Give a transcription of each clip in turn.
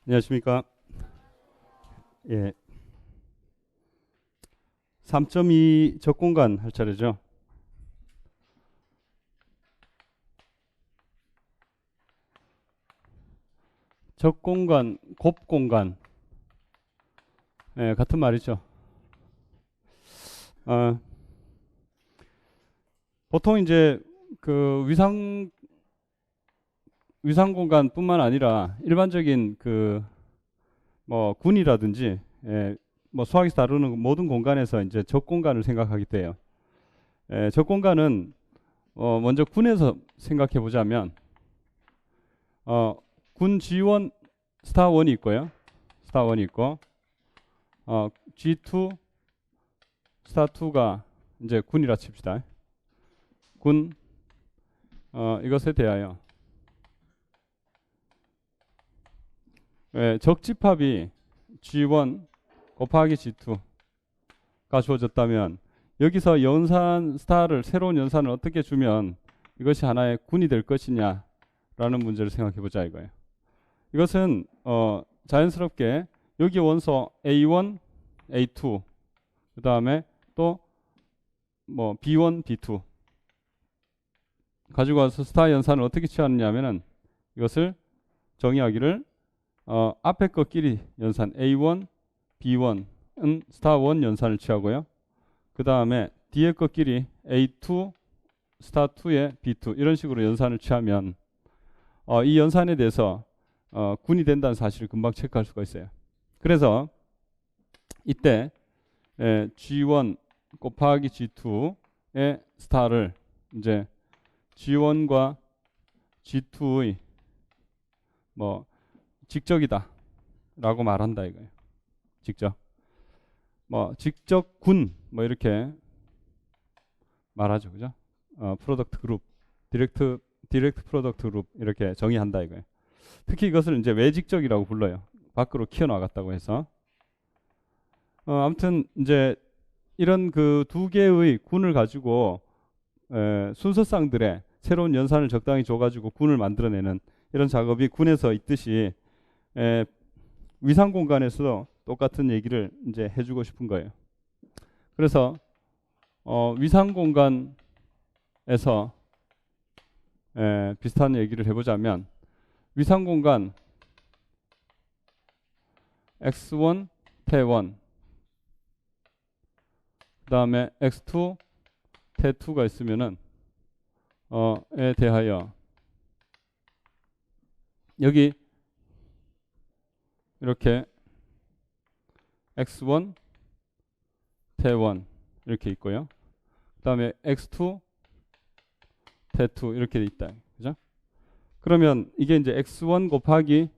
안녕하십니까. 예. 3.2 적공간 할 차례죠. 적공간, 곱공간. 예, 같은 말이죠. 보통 이제 그 위상 공간뿐만 아니라 일반적인 그 뭐 군이라든지 뭐 수학에서 다루는 모든 공간에서 이제 적공간을 생각하게 돼요. 적공간은 먼저 군에서 생각해 보자면 군 G1 스타 1이 있고요. 스타 1이 있고 G2 스타 2가 이제 군이라 칩시다. 군 이것에 대하여 적집합이 G1 곱하기 G2가 주어졌다면 여기서 연산 스타를 새로운 연산을 어떻게 주면 이것이 하나의 군이 될 것이냐라는 문제를 생각해 보자 이거예요. 이것은 자연스럽게 여기 원소 A1, A2 그 다음에 또 뭐 B1, B2 가지고 와서 스타 연산을 어떻게 취하느냐면은 이것을 정의하기를 앞에 것끼리 연산 A1, B1은 스타 1 연산을 취하고요. 그 다음에 뒤에 것끼리 A2, 스타 2의 B2 이런 식으로 연산을 취하면 이 연산에 대해서 군이 된다는 사실을 금방 체크할 수가 있어요. 그래서 이때 G1 곱하기 G2의 스타를 이제 G1과 G2의 뭐 직적이다 라고 말한다 이거예요. 직적 뭐 직적 군 뭐 이렇게 말하죠. 그죠? 프로덕트 그룹 디렉트 프로덕트 그룹 이렇게 정의한다 이거예요. 특히 이것을 이제 외직적이라고 불러요. 밖으로 키워나갔다고 해서 아무튼 이제 이런 그 두 개의 군을 가지고 순서쌍들의 새로운 연산을 적당히 줘가지고 군을 만들어내는 이런 작업이 군에서 있듯이 위상 공간에서도 똑같은 얘기를 이제 해주고 싶은 거예요. 그래서 위상 공간에서 비슷한 얘기를 해보자면 위상 공간 x1 t1 그 다음에 x2 t2가 있으면은 에 대하여 여기 이렇게 x1 t1 이렇게 있고요. 그 다음에 x2 t2 이렇게 있다. 그죠? 그러면 이게 이제 x1 곱하기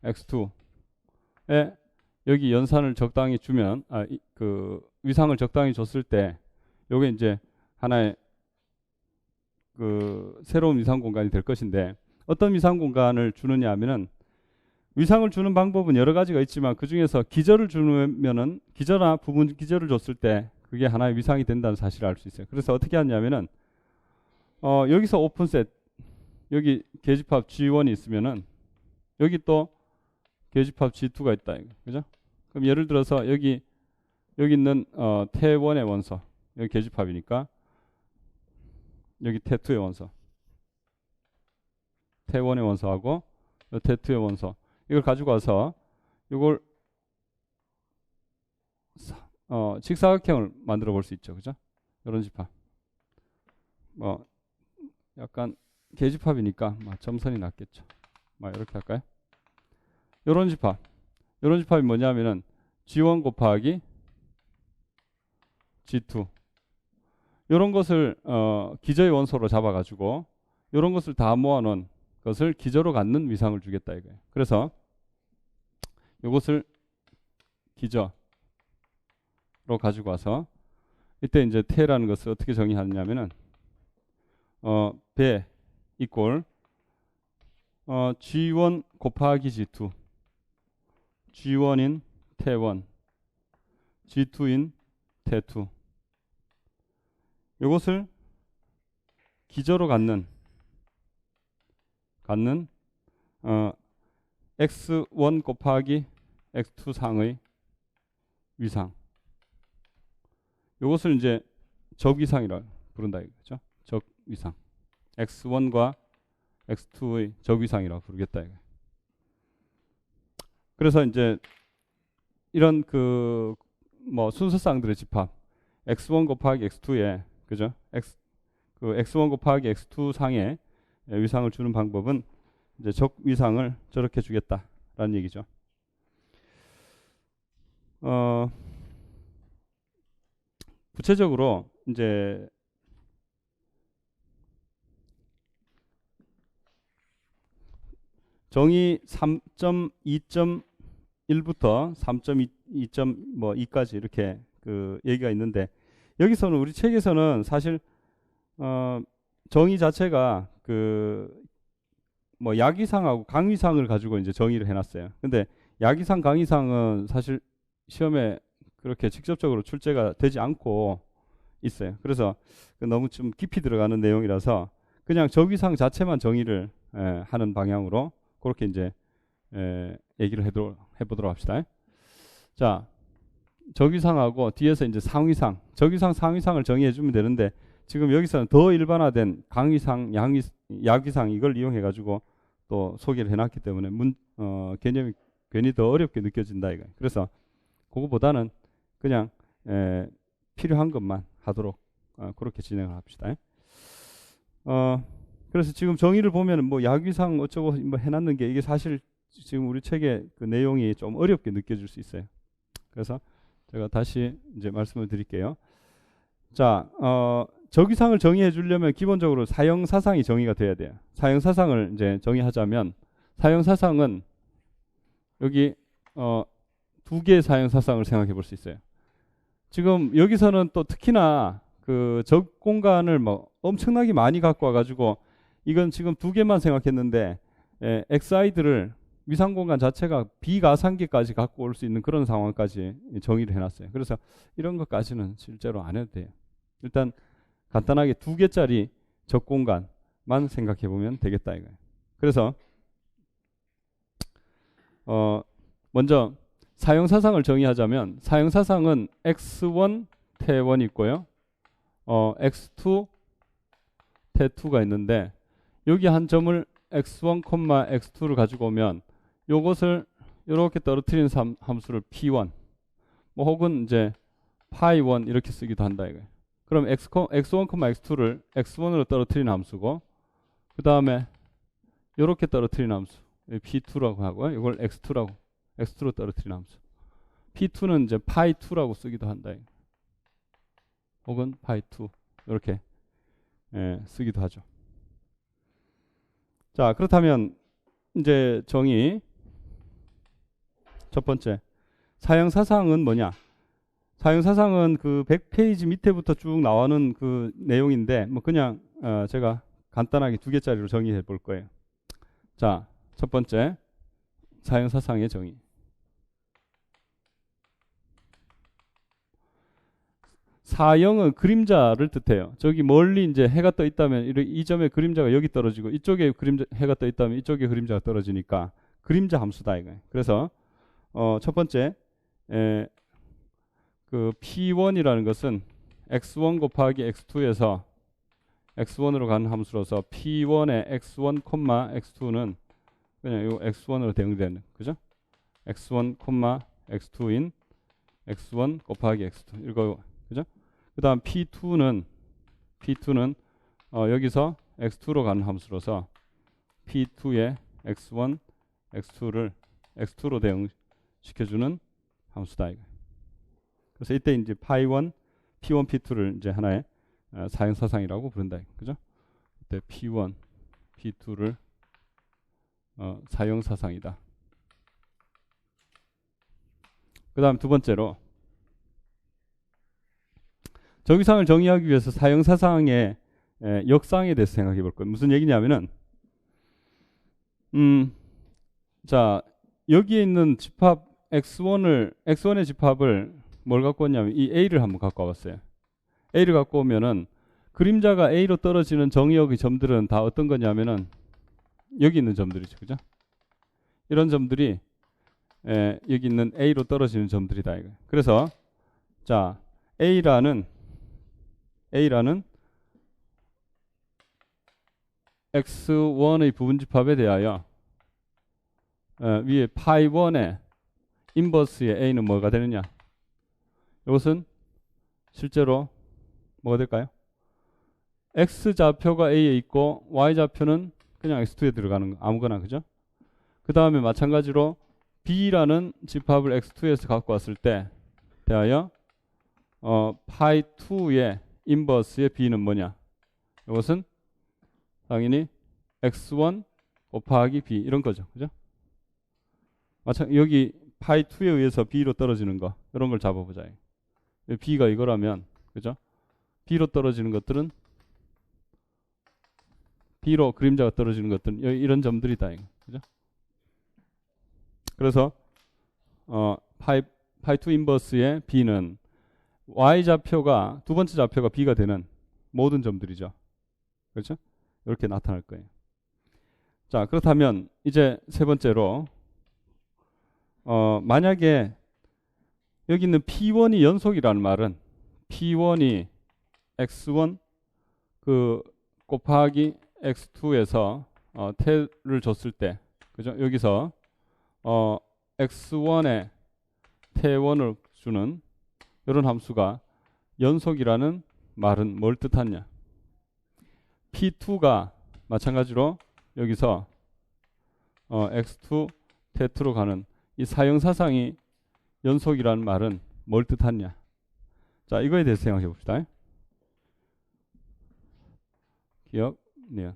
x2에 여기 연산을 적당히 주면 그 위상을 적당히 줬을 때 요게 이제 하나의 그 새로운 위상 공간이 될 것인데 어떤 위상 공간을 주느냐 하면은 위상을 주는 방법은 여러 가지가 있지만 그 중에서 기저를 주면은 기저나 부분 기저를 줬을 때 그게 하나의 위상이 된다는 사실을 알 수 있어요. 그래서 어떻게 하냐면은 여기서 오픈셋 여기 계집합 G1이 있으면은 여기 또 계집합 G2가 있다. 그죠? 그럼 예를 들어서 여기 있는 T1의 원소 여기 계집합이니까 여기 T2의 원소 T1의 원소하고 T2의 원소 이걸 가지고 와서 이걸 직사각형을 만들어 볼 수 있죠. 그죠? 이런 집합 뭐 약간 계집합이니까 점선이 낫겠죠. 이렇게 할까요? 이런 집합이 뭐냐면은 G1 곱하기 G2 이런 것을 기저의 원소로 잡아가지고 이런 것을 다 모아놓은 것을 기저로 갖는 위상을 주겠다 이거예요. 그래서 이것을 기저로 가지고 와서 이때 이제 태라는 것을 어떻게 정의하느냐면은 배 이꼴 G1 곱하기 G2 G1인 T1 G2인 T2 이것을 기저로 갖는 x1 곱하기 x2 상의 위상. 이것을 이제 적위상이라 부른다 이거죠. 적위상. x1과 x2의 적위상이라 부르겠다 이거. 그래서 이제 이런 그 뭐 순서쌍들의 집합 x1 곱하기 x2에 그죠? x1 곱하기 x2 상의 위상을 주는 방법은 이제 적위상을 저렇게 주겠다라는 얘기죠. 구체적으로 이제 정의 3.2.1부터 3.2.2까지 이렇게 그 얘기가 있는데, 여기서는 우리 책에서는 사실 정의 자체가 그 뭐 약위상하고 강위상을 가지고 이제 정의를 해놨어요. 근데 약위상, 강위상은 사실 시험에 그렇게 직접적으로 출제가 되지 않고 있어요. 그래서 너무 좀 깊이 들어가는 내용이라서 그냥 적위상 자체만 정의를 하는 방향으로 그렇게 이제 얘기를 해보도록 합시다. 자, 적위상하고 뒤에서 이제 상위상, 적위상, 상위상을 정의해주면 되는데, 지금 여기서는 더 일반화된 강위상, 약위상 이걸 이용해가지고 또 소개를 해놨기 때문에 개념이 괜히 더 어렵게 느껴진다 이거. 그래서 그거보다는 그냥 필요한 것만 하도록 그렇게 진행을 합시다. 그래서 지금 정의를 보면은 뭐 약위상 어쩌고 뭐 해놨는 게 이게 사실 지금 우리 책의 그 내용이 좀 어렵게 느껴질 수 있어요. 그래서 제가 다시 이제 말씀을 드릴게요. 자, 적위상을 정의해 주려면 기본적으로 사형사상이 정의가 돼야 돼요. 사형사상을 이제 정의하자면, 사형사상은 여기 두 개의 사형사상을 생각해 볼 수 있어요. 지금 여기서는 또 특히나 그 적공간을 뭐 엄청나게 많이 갖고 와가지고 이건 지금 두 개만 생각했는데 xi들을 위상공간 자체가 비가상계까지 갖고 올 수 있는 그런 상황까지 정의를 해놨어요. 그래서 이런 것까지는 실제로 안 해도 돼요. 일단 간단하게 두 개짜리 적공간만 생각해 보면 되겠다 이거예요. 그래서 먼저 사형사상을 정의하자면, 사형사상은 x1 태1이 있고요, x2 태2가 있는데, 여기 한 점을 x1, x2를 가지고 오면 요것을 이렇게 떨어뜨리는 함수를 p1 뭐 혹은 이제 pi1 이렇게 쓰기도 한다 이거예요. 그럼 x1, x2를 x1으로 떨어뜨리는 함수고, 그 다음에 이렇게 떨어뜨리는 함수 p2라고 하고요. 이걸 x2로 떨어뜨리는 함수 p2는 이제 pi2라고 쓰기도 한다 이거예요. 혹은 pi2 이렇게 쓰기도 하죠. 자, 그렇다면 이제 정의 첫 번째, 사형사상은 뭐냐? 사형사상은 그 100페이지 밑에부터 쭉 나오는 그 내용인데, 뭐 그냥 제가 간단하게 두 개짜리로 정의해 볼 거예요. 자, 첫 번째, 사형사상의 정의. 사형은 그림자를 뜻해요. 저기 멀리 이제 해가 떠 있다면 이 점에 그림자가 여기 떨어지고, 이쪽에 해가 떠 있다면 이쪽에 그림자가 떨어지니까 그림자 함수다 이거예요. 그래서 첫 번째 그 P1이라는 것은 x1 곱하기 x2에서 x1으로 가는 함수로서 P1의 x1, x2는 그냥 이 x1으로 대응되는, 그죠? x1, x2인 x1 곱하기 x2 이거, 그죠? 그 다음 P2는 여기서 x2로 가는 함수로서 P2의 x1, x2를 x2로 대응시켜주는 함수다 이거. 그래서 이때 이제 pi1, p1, p2를 이제 하나의 사형사상이라고 부른다, 그죠? 이때 p1, p2를 사형사상이다. 그 다음 두 번째로, 적위상을 정의하기 위해서 사형사상의 역상에 대해서 생각해 볼 거예요. 무슨 얘기냐면은, 자, 여기에 있는 집합 x1의 집합을 뭘 갖고 왔냐면 이 a를 한번 갖고 와봤어요. a를 갖고 오면은 그림자가 a로 떨어지는 정의역의 점들은 다 어떤 거냐면은 여기 있는 점들이죠, 그죠? 이런 점들이 여기 있는 A로 떨어지는 점들이다. 이거. 그래서 자 A라는 X1의 부분집합에 대하여 위에 파이 1의 인버스의 A는 뭐가 되느냐? 이것은 실제로 뭐가 될까요? X좌표가 A에 있고 Y좌표는 그냥 X2에 들어가는 거 아무거나 그죠? 그 다음에 마찬가지로 B라는 집합을 X2에서 갖고 왔을 때 대하여 파이 2의 인버스의 B는 뭐냐? 이것은 당연히 X1 곱하기 B 이런 거죠. 그죠? 여기 파이 2에 의해서 B로 떨어지는 거 이런 걸 잡아보자. B가 이거라면 그죠? B로 떨어지는 것들은 B로 그림자가 떨어지는 것들은 이런 점들이다. 그죠? 그래서 파이 2 인버스의 B는 Y좌표가 두 번째 좌표가 B가 되는 모든 점들이죠. 그렇죠? 이렇게 나타날 거예요. 자, 그렇다면 이제 세 번째로 만약에 여기 있는 P1이 연속이라는 말은 P1이 X1 곱하기 X2에서 태를 줬을 때 그죠? 여기서 X1에 태1을 주는 이런 함수가 연속이라는 말은 뭘 뜻하냐? P2가 마찬가지로 여기서 X2 태2로 가는 이 사형사상이 연속이라는 말은 뭘 뜻하냐? 자, 이거에 대해서 생각해 봅시다. 기억, 니은.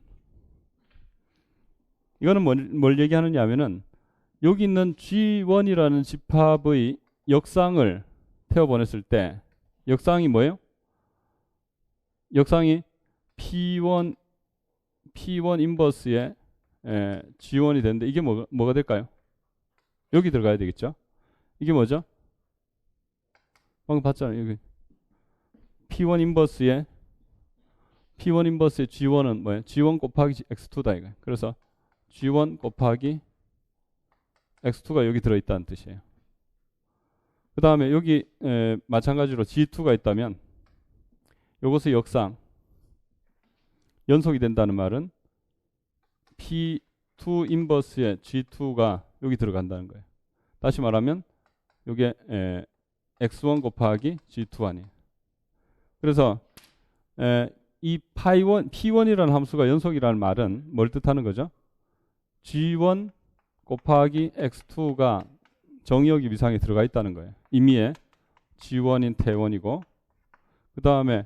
이거는 뭘 얘기하느냐 하면은 여기 있는 G1이라는 집합의 역상을 태워보냈을 때 역상이 뭐예요? 역상이 P1 인버스의 G1이 되는데 이게 뭐가 될까요? 여기 들어가야 되겠죠? 이게 뭐죠? 방금 봤잖아요. 여기 P1 인버스의 G1은 뭐예요? G1 곱하기 X2다 이거. 그래서 G1 곱하기 X2가 여기 들어있다는 뜻이에요. 그 다음에 여기 마찬가지로 G2가 있다면 이것의 역상 연속이 된다는 말은 P2 인버스의 G2가 여기 들어간다는 거예요. 다시 말하면 이게 X1 곱하기 G2 아니에요. 그래서 이 P1이라는 함수가 연속이라는 말은 뭘 뜻하는 거죠? G1 곱하기 X2가 정의역이 위상에 들어가 있다는 거예요. 임의의 G1인 태1이고 그 다음에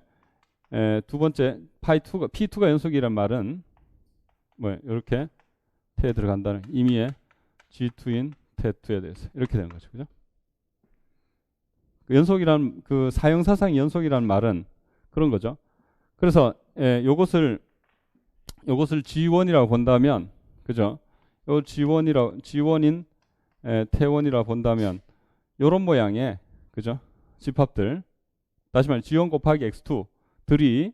두 번째 P2가 연속이란 말은 뭐예요? 이렇게 태에 들어간다는 임의의 G2인 태2에 대해서 이렇게 되는 거죠. 그죠? 그 연속이란 그 사형사상 연속이란 말은 그런 거죠. 그래서 요것을 G1이라고 본다면 그죠? 요 G1인 태1이라고 본다면 요런 모양의 그죠? 집합들 다시 말해 G1 곱하기 X2들이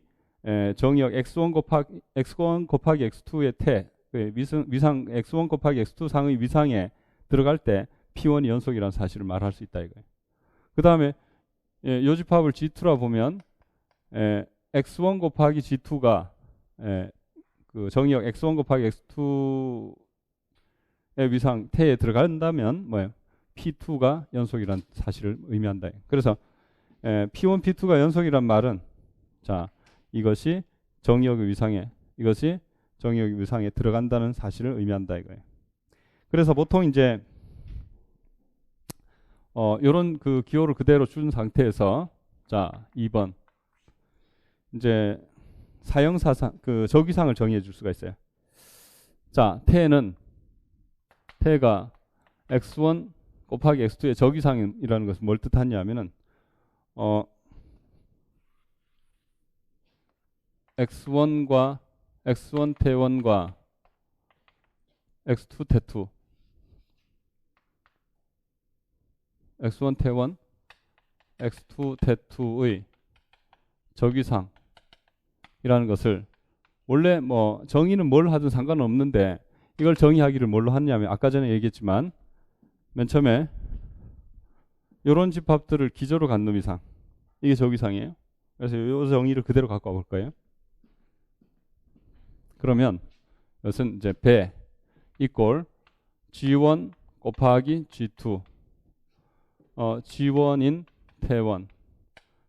정의역 X1 곱하기 X2의 태 위상 X1 곱하기 X2 상의 위상에 들어갈 때 P1이 연속이라는 사실을 말할 수 있다 이거예요. 그 다음에 요 집합을 G2라 보면 X1 곱하기 G2가 그 정의역 X1 곱하기 X2의 위상 태에 들어간다면 뭐예요? P2가 연속이라는 사실을 의미한다. 그래서 P1, P2가 연속이란 말은 자 이것이 정의역의 위상에 들어간다는 사실을 의미한다 이거예요. 그래서 보통 이제 요런 그 기호를 그대로 준 상태에서 자 2번 이제 사형사상 그 적위상을 정의해 줄 수가 있어요. 자 태가 X1 곱하기 X2의 적위상이라는 것은 뭘 뜻하냐면은 X1 태1과 X2 태2 X1 태1 X2 태2의 적위상이라는 것을 원래 뭐 정의는 뭘 하든 상관은 없는데 이걸 정의하기를 뭘로 하냐면 아까 전에 얘기했지만 맨 처음에 이런 집합들을 기저로 갖는 이상 이게 저기상이에요. 그래서 이 정의를 그대로 갖고 와볼 거예요. 그러면 이것은 이제 배 이꼴 G1 곱하기 G2 G1인 태1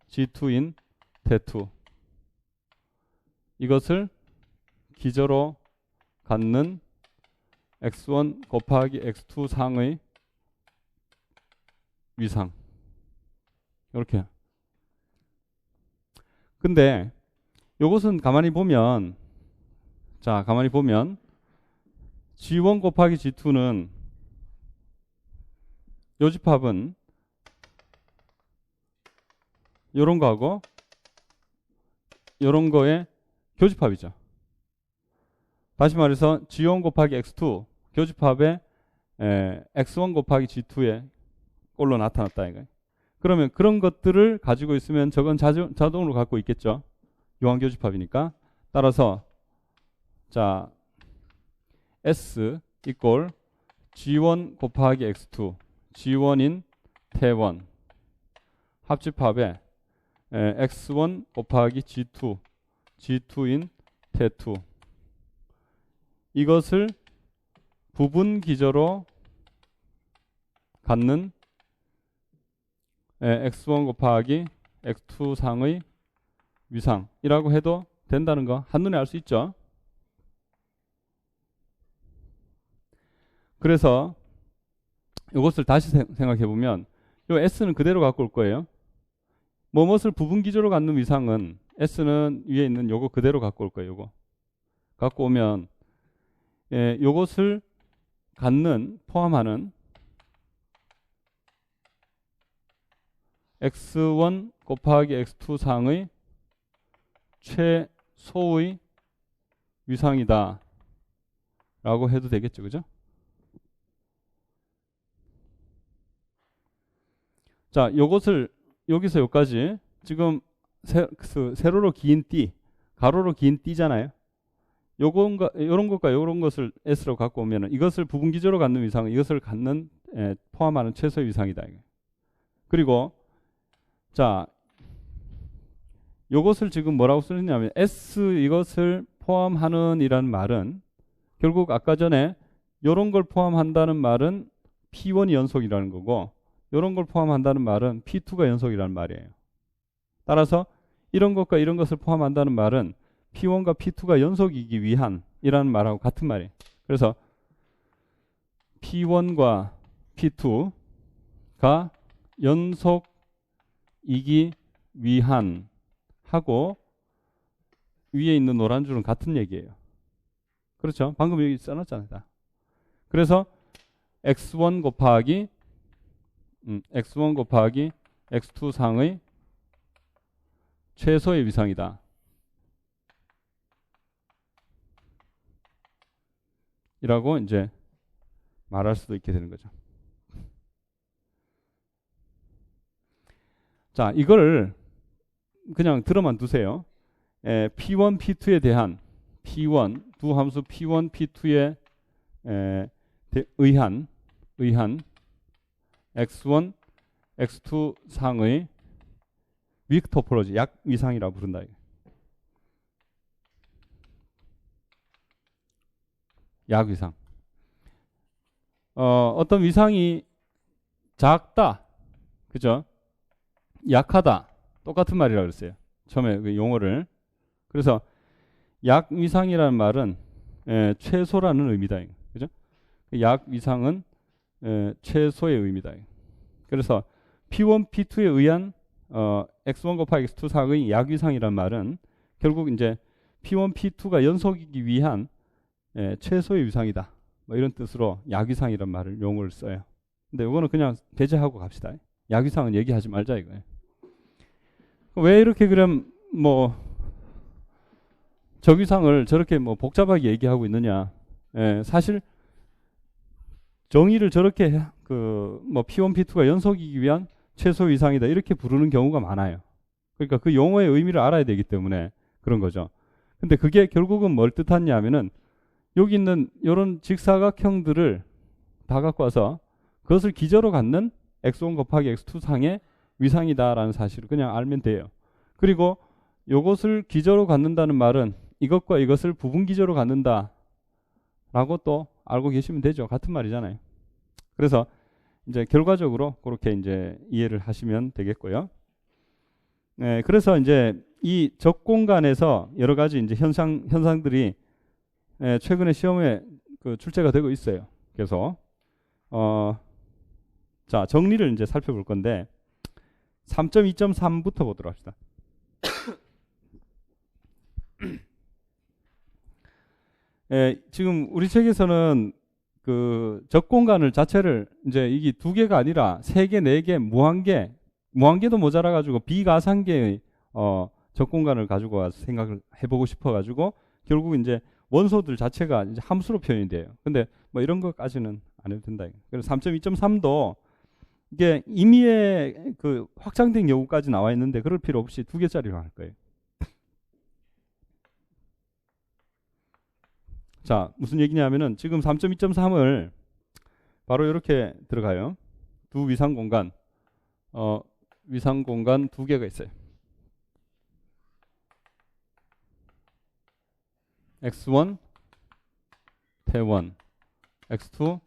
G2인 태2 이것을 기저로 갖는 x1 곱하기 x2 상의 위상 이렇게. 근데 이것은 가만히 보면 G1 곱하기 G2는 요 집합은 요런 거하고 요런 거의 교집합이죠. 다시 말해서 G1 곱하기 X2 교집합에 X1 곱하기 G2의 꼴로 나타났다 이거예요. 그러면 그런 것들을 가지고 있으면 저건 자동으로 갖고 있겠죠. 유한교집합이니까. 따라서 자 S 이꼴 G1 곱하기 X2 G1인 태1 합집합에 X1 곱하기 G2 G2인 태2 이것을 부분 기저로 갖는 X1 곱하기 X2 상의 위상이라고 해도 된다는 거 한눈에 알 수 있죠. 그래서 이것을 다시 생각해 보면 이 S는 그대로 갖고 올 거예요. 무엇을 부분 기저로 갖는 위상은 S는 위에 있는 요거 그대로 갖고 올 거예요. 요거 갖고 오면 요것을 포함하는 X1 곱하기 X2 상의 최소의 위상이다 라고 해도 되겠죠. 그죠? 자, 요것을 여기서 여기까지 지금 세로로 긴 띠, 가로로 긴 띠잖아요. 요런 것과 요런 것을 S로 갖고 오면은 이것을 부분 기저로 갖는 위상은 이것을 포함하는 최소의 위상이다. 그리고 자, 요것을 지금 뭐라고 쓰느냐면 S 이것을 포함하는 이라는 말은 결국 아까 전에 요런 걸 포함한다는 말은 P1이 연속이라는 거고 요런 걸 포함한다는 말은 P2가 연속이라는 말이에요. 따라서 이런 것과 이런 것을 포함한다는 말은 P1과 P2가 연속이기 위한 이라는 말하고 같은 말이에요. 그래서 P1과 P2가 연속이기 위한 하고 위에 있는 노란 줄은 같은 얘기예요. 그렇죠? 방금 여기 써놨잖아요. 그래서 X1 곱하기 X2 상의 최소의 위상이다. 이라고 이제 말할 수도 있게 되는 거죠. 자, 이거를 그냥 들어만 두세요. P1, P2에 대한 P1, 두 함수 P1, P2에 의한 X1, X2 상의 윅 토포로지, 약 위상이라고 부른다. 약 위상. 어떤 위상이 작다, 그죠? 약하다, 똑같은 말이라고 그랬어요. 처음에 그 용어를. 그래서 약 위상이라는 말은 최소라는 의미다, 그죠? 약 위상은 최소의 의미다. 그래서 P1, P2에 의한 X1 곱하기 X2 상의 약 위상이라는 말은 결국 이제 P1, P2가 연속이기 위한 최소의 위상이다. 뭐 이런 뜻으로 약 위상이라는 말을 용어를 써요. 근데 이거는 그냥 배제하고 갑시다. 약 위상은 얘기하지 말자 이거예요. 왜 이렇게 그럼 뭐 적위상을 저렇게 뭐 복잡하게 얘기하고 있느냐? 사실 정의를 저렇게 뭐 P1, P2가 연속이기 위한 최소 위상이다 이렇게 부르는 경우가 많아요. 그러니까 그 용어의 의미를 알아야 되기 때문에 그런 거죠. 근데 그게 결국은 뭘 뜻하냐면은 여기 있는 이런 직사각형들을 다 갖고 와서 그것을 기저로 갖는 x1 곱하기 x2 상의 위상이다라는 사실을 그냥 알면 돼요. 그리고 이것을 기저로 갖는다는 말은 이것과 이것을 부분 기저로 갖는다라고 또 알고 계시면 되죠. 같은 말이잖아요. 그래서 이제 결과적으로 그렇게 이제 이해를 하시면 되겠고요. 네, 그래서 이제 이 적공간에서 여러 가지 이제 현상들이 최근에 시험에 그 출제가 되고 있어요. 그래서 자, 정리를 이제 살펴볼 건데 3.2.3부터 보도록 합시다. 지금 우리 책에서는 그 적공간을 자체를 이제 이게 2개가 아니라 3개, 4개, 무한개도 모자라 가지고 비가상계의 적공간을 가지고 와서 생각을 해보고 싶어 가지고 결국 이제 원소들 자체가 이제 함수로 표현이 돼요. 근데 뭐 이런 것까지는 안 해도 된다. 그래서 3.2.3도 이게 임의의 그 확장된 경우까지 나와 있는데 그럴 필요 없이 2개짜리로 할 거예요. 자, 무슨 얘기냐면은 지금 3.2.3을 바로 이렇게 들어가요. 두 위상 공간, 위상 공간 2개가 있어요. x1, 태1, x2,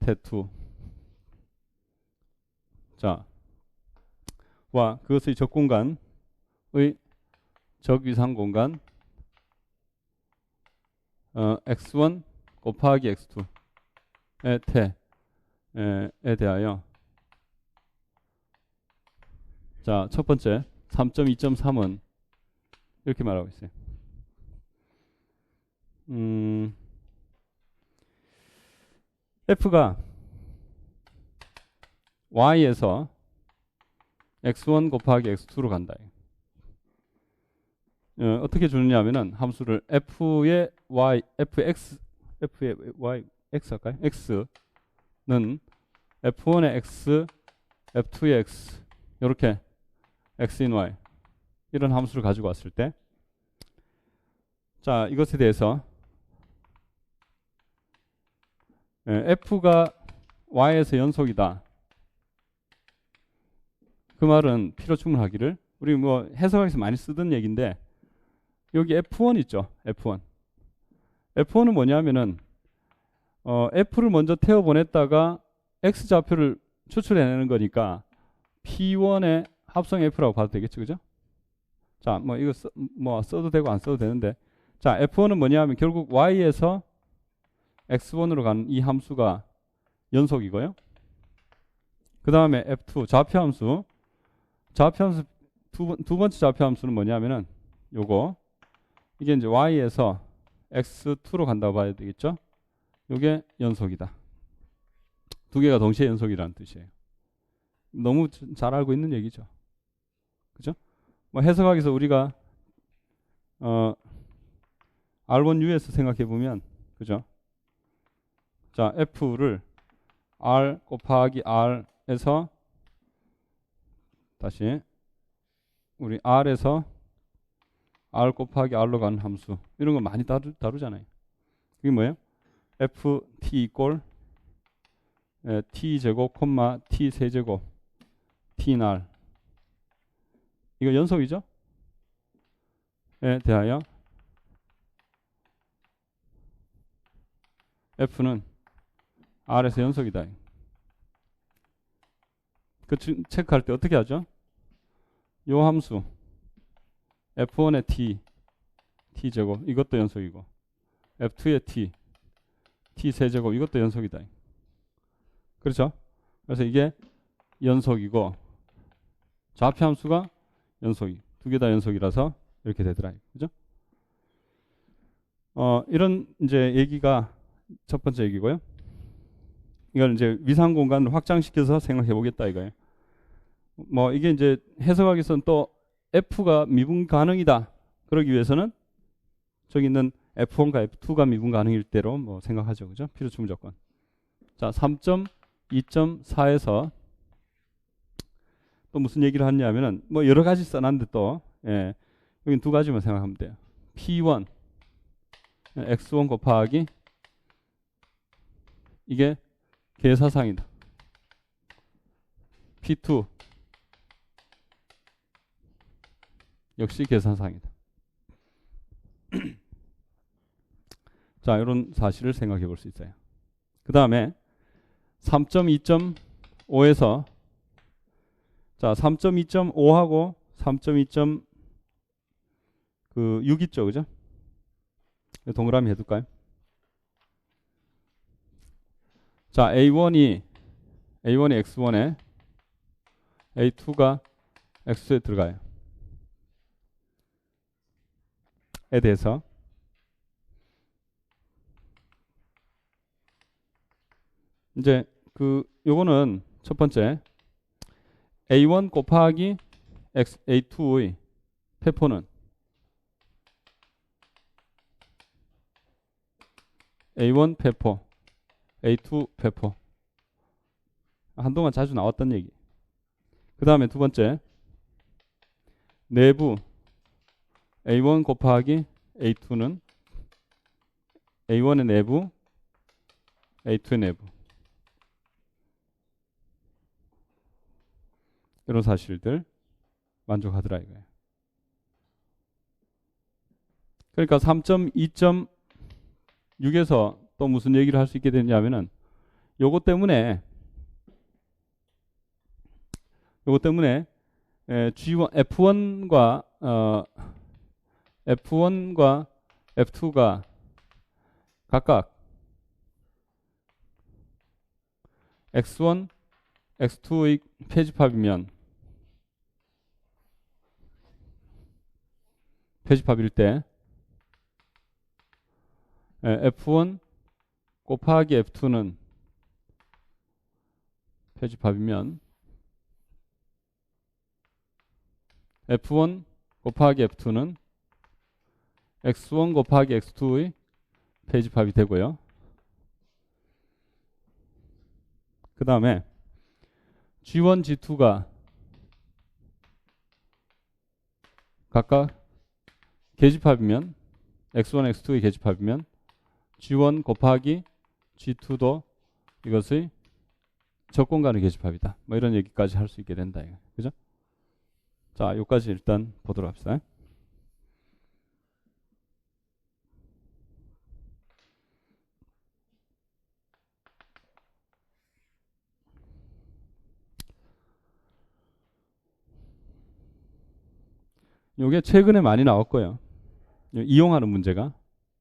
태2. 자, 와 그것의 적공간의 적위상 공간 x1 곱하기 x2의 태에 대하여 자, 첫 번째 3.2.3은 이렇게 말하고 있어요. f가 y에서 x1 곱하기 x2로 간다. 어떻게 주느냐 하면은 함수를 f의 y, f의 y, x 할까요? x는 f1의 x, f2의 x 이렇게 x인 y 이런 함수를 가지고 왔을 때 자, 이것에 대해서 f가 y에서 연속이다. 그 말은 필요 충분하기를 우리 뭐 해석에서 많이 쓰던 얘기인데 여기 F1 있죠. F1. F1은 뭐냐면은 F를 먼저 태워 보냈다가 X 좌표를 추출해내는 거니까 P1의 합성 F라고 봐도 되겠죠. 그죠? 자, 뭐 이거 써도 되고 안 써도 되는데 자, F1은 뭐냐면 결국 Y에서 X1으로 가는 이 함수가 연속이고요. 그 다음에 F2 좌표함수 두 번째 좌표함수는 뭐냐면은 요거 이게 이제 Y에서 X2로 간다고 봐야 되겠죠. 요게 연속이다. 2개가 동시에 연속이라는 뜻이에요. 너무 잘 알고 있는 얘기죠. 그죠? 뭐 해석하기 위해서 우리가 R1U에서 생각해 보면 그죠? 자, F를 R 곱하기 R에서 다시 우리 R에서 R 곱하기 R로 가는 함수 이런 거 많이 다루잖아요. 그게 뭐예요? ft 이꼴 t제곱 콤마 t 세제곱 t날 이거 연속이죠? 에 대하여 f는 R에서 연속이다. 그 체크할 때 어떻게 하죠? 요 함수 f1의 t제곱 이것도 연속이고 f2의 t 세제곱 이것도 연속이다. 그렇죠? 그래서 이게 연속이고 좌표 함수가 연속이 2개 다 연속이라서 이렇게 되더라. 그죠? 이런 이제 얘기가 첫 번째 얘기고요. 이걸 이제 위상 공간을 확장시켜서 생각해 보겠다 이거예요. 뭐 이게 이제 해석하기 위해서는 또 F가 미분 가능이다. 그러기 위해서는 저기 있는 F1과 F2가 미분 가능일 때로 뭐 생각하죠. 그죠? 필요 충분 조건. 자, 3.2.4에서 또 무슨 얘기를 하냐면은 뭐 여러 가지 써놨는데 또 여기 두 가지만 생각하면 돼요. P1 x1 곱하기 이게 계사상이다. p2 역시 계산상이다. 자, 이런 사실을 생각해 볼 수 있어요. 그 다음에 3.2.5에서 자, 3.2.5하고 3.2.6 있죠, 그죠? 동그라미 해둘까요? 자, A1이 X1에 A2가 X2에 들어가요. 에 대해서 이제 요거는 첫 번째 A1 곱하기 A2의 폐포는 A1 폐포, A2 폐포. 한동안 자주 나왔던 얘기. 그 다음에 두 번째 내부 A1 곱하기 A2는 A1의 내부, A2의 내부. 이런 사실들 만족하더라 이거예요. 그러니까 3.2.6에서 또 무슨 얘기를 할 수 있게 되냐면은 요것 때문에 G1, F1과 F2가 각각 X1, X2의 폐집합일 때 F1 곱하기 F2는 폐집합이면 F1 곱하기 F2는 X1 곱하기 X2의 폐집합이 되고요. 그 다음에 G1, G2가 각각 계집합이면 X1, X2의 계집합이면 G1 곱하기 G2도 이것의 적공간의 계집합이다. 뭐 이런 얘기까지 할 수 있게 된다. 그죠? 자, 여기까지 일단 보도록 합시다. 요게 최근에 많이 나왔고요. 이용하는 문제가.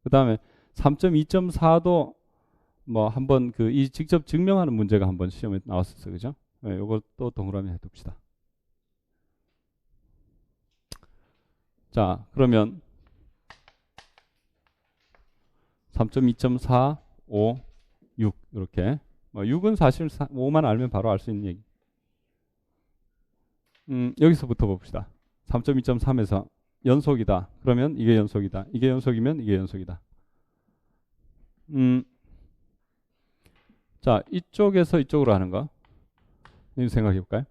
그 다음에 3.2.4도 뭐 한번 이 직접 증명하는 문제가 한번 시험에 나왔었어요. 그죠? 네, 요것도 동그라미 해둡시다. 자, 그러면 3.2.4, 5, 6 이렇게 6은 사실 5만 알면 바로 알 수 있는 얘기. 여기서부터 봅시다. 3.2.3에서 연속이다. 그러면 이게 연속이다. 이게 연속이면 이게 연속이다. 자, 이쪽에서 이쪽으로 하는 거. 이거 생각해 볼까요?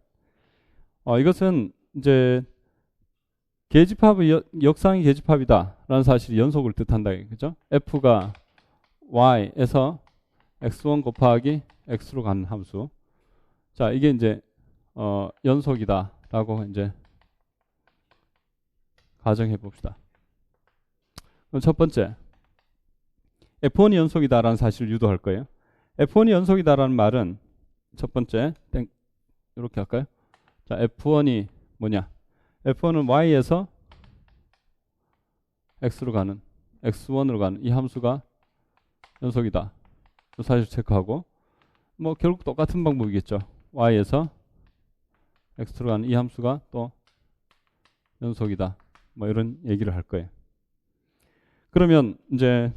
이것은 이제 계집합의 역상이 계집합이다 라는 사실이 연속을 뜻한다. 그죠? F가 Y에서 X1 곱하기 X로 가는 함수. 자, 이게 이제 연속이다 라고 이제 가정해 봅시다. 그럼 첫 번째 F1이 연속이다 라는 사실을 유도할 거예요. F1이 연속이다 라는 말은 첫 번째 이렇게 할까요? 자, F1이 뭐냐? F1은 Y에서 X로 가는 X1으로 가는 이 함수가 연속이다. 이 사실 체크하고 뭐 결국 똑같은 방법이겠죠. Y에서 X로 가는 이 함수가 또 연속이다. 뭐 이런 얘기를 할 거예요. 그러면 이제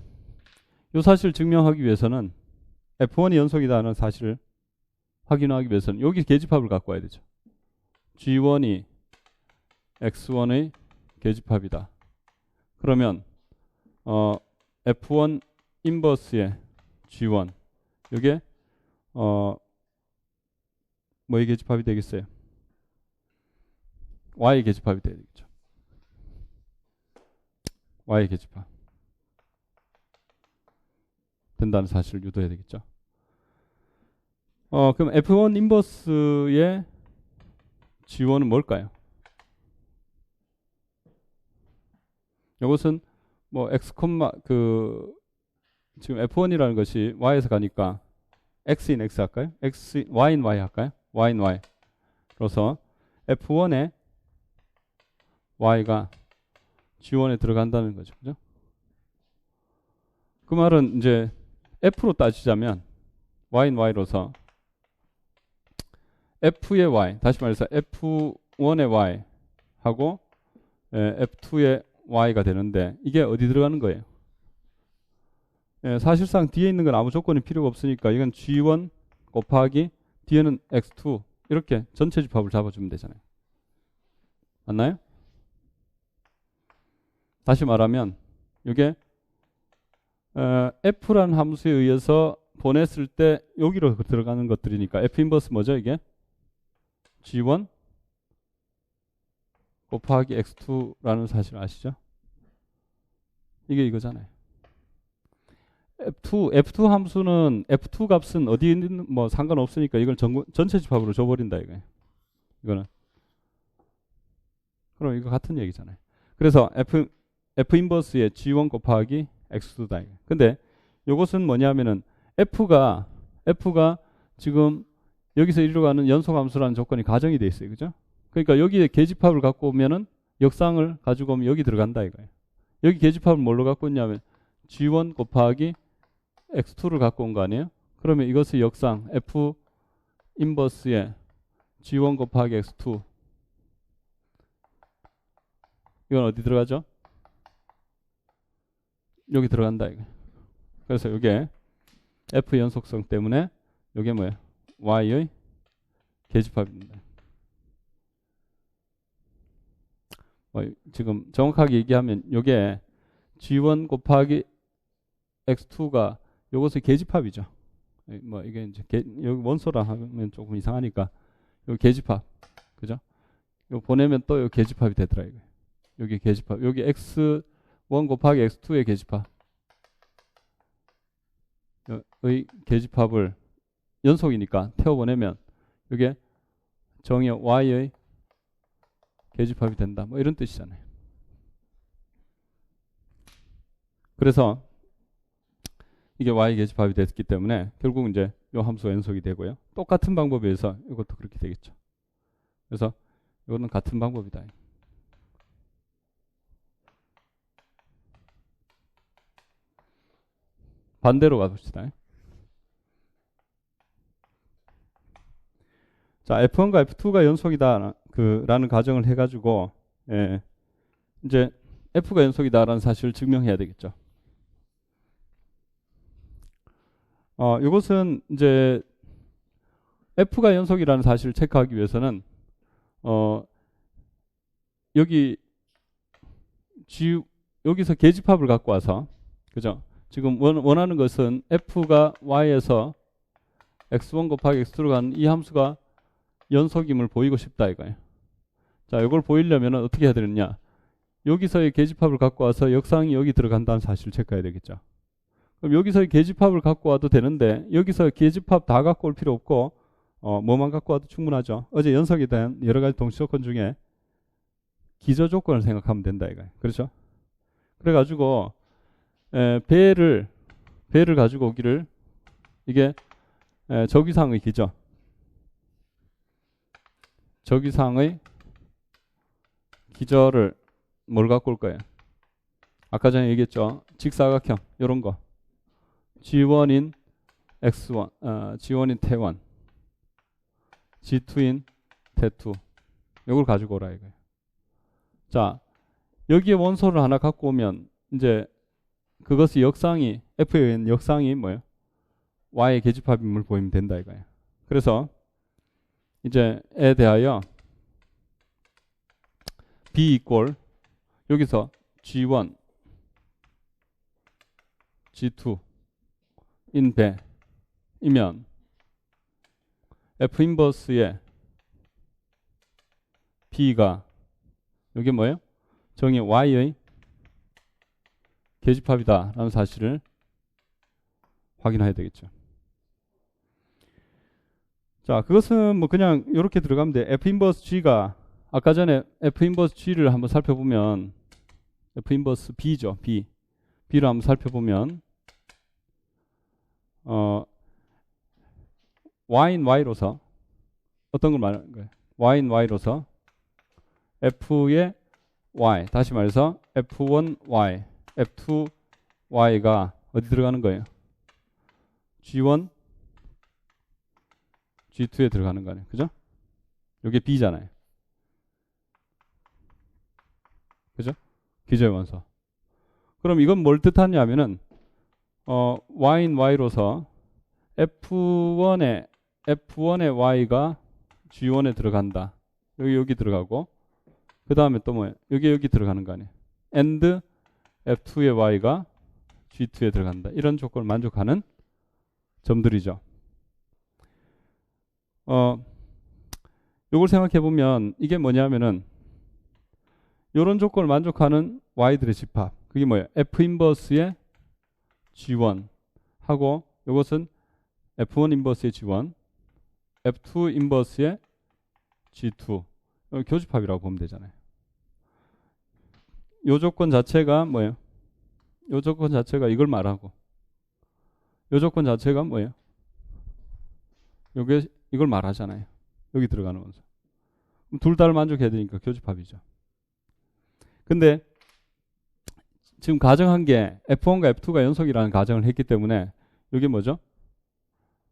이 사실을 증명하기 위해서는 F1이 연속이다는 사실을 확인하기 위해서는 여기 계집합을 갖고 와야 되죠. G1이 X1의 계집합이다. 그러면 F1 인버스의 G1 이게 뭐의 계집합이 되겠어요? Y의 계집합이 되겠죠. Y의 계집합. 된다는 사실을 유도해야 되겠죠. 그럼 F1 인버스의 G1은 뭘까요? 이것은 뭐 x, 지금 F1이라는 것이 y에서 가니까 x인 x 할까요? y인 y 할까요? y인 y. 그래서 F1에 y가 G1에 들어간다는 거죠. 그죠? 그 말은 이제 F로 따지자면 y인 y로서 F의 y, 다시 말해서 F1의 y 하고 F2의 y가 되는데 이게 어디 들어가는 거예요? 사실상 뒤에 있는 건 아무 조건이 필요가 없으니까 이건 G1 곱하기 뒤에는 X2 이렇게 전체 집합을 잡아주면 되잖아요. 맞나요? 다시 말하면 이게 F라는 함수에 의해서 보냈을 때 여기로 들어가는 것들이니까 F 인버스 뭐죠 이게? G1 곱하기 X2라는 사실 아시죠? 이게 이거잖아요. F2 함수는 F2 값은 어디 있는 뭐 상관없으니까 이걸 전체 집합으로 줘버린다 이거예요. 이거는. 그럼 이거 같은 얘기잖아요. 그래서 F 인버스의 G1 곱하기 X2다. 근데 이것은 뭐냐면은 F가 지금 여기서 이리로 가는 연속 함수라는 조건이 가정이 돼 있어요. 그죠? 그러니까 여기에 계집합을 갖고 오면은 역상을 가지고 오면 여기 들어간다 이거예요. 여기 계집합을 뭘로 갖고 있냐면 G1 곱하기 X2를 갖고 온 거 아니에요? 그러면 이것의 역상 F 인버스의 G1 곱하기 X2 이건 어디 들어가죠? 여기 들어간다 이거. 그래서 이게 F 연속성 때문에 이게 뭐예요? Y의 계집합입니다. 지금 정확하게 얘기하면 이게 G1 곱하기 X2가 이것의 계집합이죠. 뭐 이게 이제 여기 원소라 하면 조금 이상하니까 여기 계집합, 그죠? 이거 보내면 또 여기 계집합이 되더라 이거. 여기 계집합, 여기 X1 곱하기 X2의 계집합. 의 계집합을 연속이니까 태워보내면 이게 정의 Y의 계집합이 된다. 뭐 이런 뜻이잖아요. 그래서 이게 Y 계집합이 됐기 때문에 결국 이제 이 함수가 연속이 되고요. 똑같은 방법에 의해서 이것도 그렇게 되겠죠. 그래서 이거는 같은 방법이다. 반대로 가봅시다. 자, F1과 F2가 연속이다 라는 가정을 해가지고 이제 F가 연속이다라는 사실을 증명해야 되겠죠. 이것은 이제 F가 연속이라는 사실을 체크하기 위해서는 여기서 계집합을 갖고 와서 그죠? 지금 원하는 것은 F가 Y에서 X1 곱하기 X2로 가는 이 함수가 연속임을 보이고 싶다 이거예요. 자, 이걸 보이려면 어떻게 해야 되느냐? 여기서의 계집합을 갖고 와서 역상이 여기 들어간다는 사실을 체크해야 되겠죠. 그럼 여기서의 계집합을 갖고 와도 되는데 여기서 계집합 다 갖고 올 필요 없고 뭐만 갖고 와도 충분하죠. 어제 연속에 대한 여러 가지 동시 조건 중에 기저 조건을 생각하면 된다 이거예요. 그렇죠? 그래가지고 배를 가지고 오기를 이게 적위상의 기저, 적위상의 기저를 뭘 갖고 올 거예요? 아까 전에 얘기했죠. 직사각형 이런 거 G1인 X1, G1인 태1, G2인 태2 이걸 가지고 오라 이거예요. 자, 여기에 원소를 하나 갖고 오면 이제 그것의 역상이 F에 의한 역상이 뭐예요? Y의 계집합임을 보이면 된다 이거예요. 그래서 이제 에 대하여 B 이꼴 여기서 G1, G2 인 배이면 F 인버스의 B가 여기 뭐예요? 정의 Y의 계집합이다 라는 사실을 확인해야 되겠죠. 자, 그것은 뭐 그냥 이렇게 들어가면 돼. F 인버스 G가 아까 전에 F 인버스 G를 한번 살펴보면 F 인버스 B죠. B를 한번 살펴보면 Y인 Y로서 어떤 걸 말하는 거예요? Y인 Y로서 F의 Y, 다시 말해서 F1Y, F2Y가 어디 들어가는 거예요? G1, G2에 들어가는 거 아니에요? 그죠? 이게 B잖아요. 그죠? 기저의 원소. 그럼 이건 뭘 뜻하냐면은 Y인 Y로서 F1의 Y가 G1에 들어간다. 여기 들어가고 그 다음에 또 뭐예요? 여기 들어가는 거 아니에요? and F2의 Y가 G2에 들어간다. 이런 조건을 만족하는 점들이죠. 요걸 생각해 보면 이게 뭐냐면은 요런 조건을 만족하는 Y들의 집합. 그게 뭐예요? F 인버스의 G1 하고 요것은 F1 인버스의 G1, F2 인버스의 G2 교집합이라고 보면 되잖아요. 요 조건 자체가 뭐예요? 요 조건 자체가 이걸 말하고 요 조건 자체가 뭐예요? 요게 이걸 말하잖아요. 여기 들어가는 원소. 둘 다를 만족해야 되니까 교집합이죠. 근데 지금 가정한 게 F1과 F2가 연속이라는 가정을 했기 때문에 이게 뭐죠?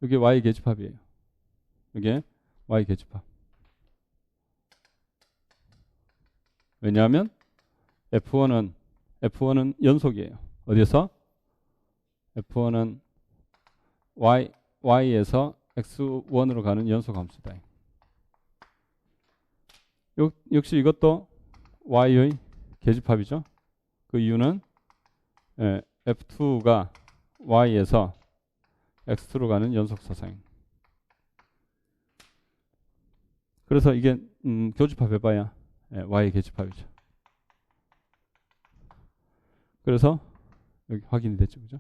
이게 Y 계집합이에요. 이게 Y 계집합. 왜냐하면 F1은 연속이에요. 어디에서? F1은 Y에서 X1으로 가는 연속 함수다. 역시 이것도 Y의 계집합이죠. 그 이유는 F2가 Y에서 X2로 가는 연속 사상. 그래서 이게 교집합 해봐야 Y 계집합이죠. 그래서 여기 확인이 됐죠, 그죠?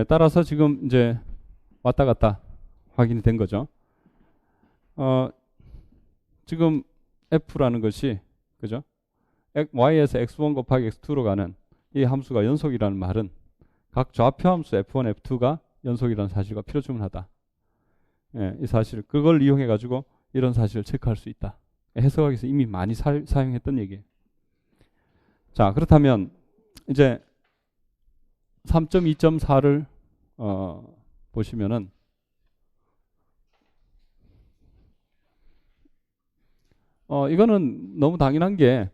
따라서 지금 이제 왔다 갔다 확인이 된 거죠. 지금 F라는 것이 그죠? Y에서 X1 곱하기 X2로 가는 이 함수가 연속이라는 말은 각 좌표 함수 F1, F2가 연속이라는 사실과 필요주문하다. 이 사실 그걸 이용해 가지고 이런 사실을 체크할 수 있다. 해석하기 위해서 이미 많이 사용했던 얘기예요. 자, 그렇다면 이제 3.2.4를 보시면은 이거는 너무 당연한 게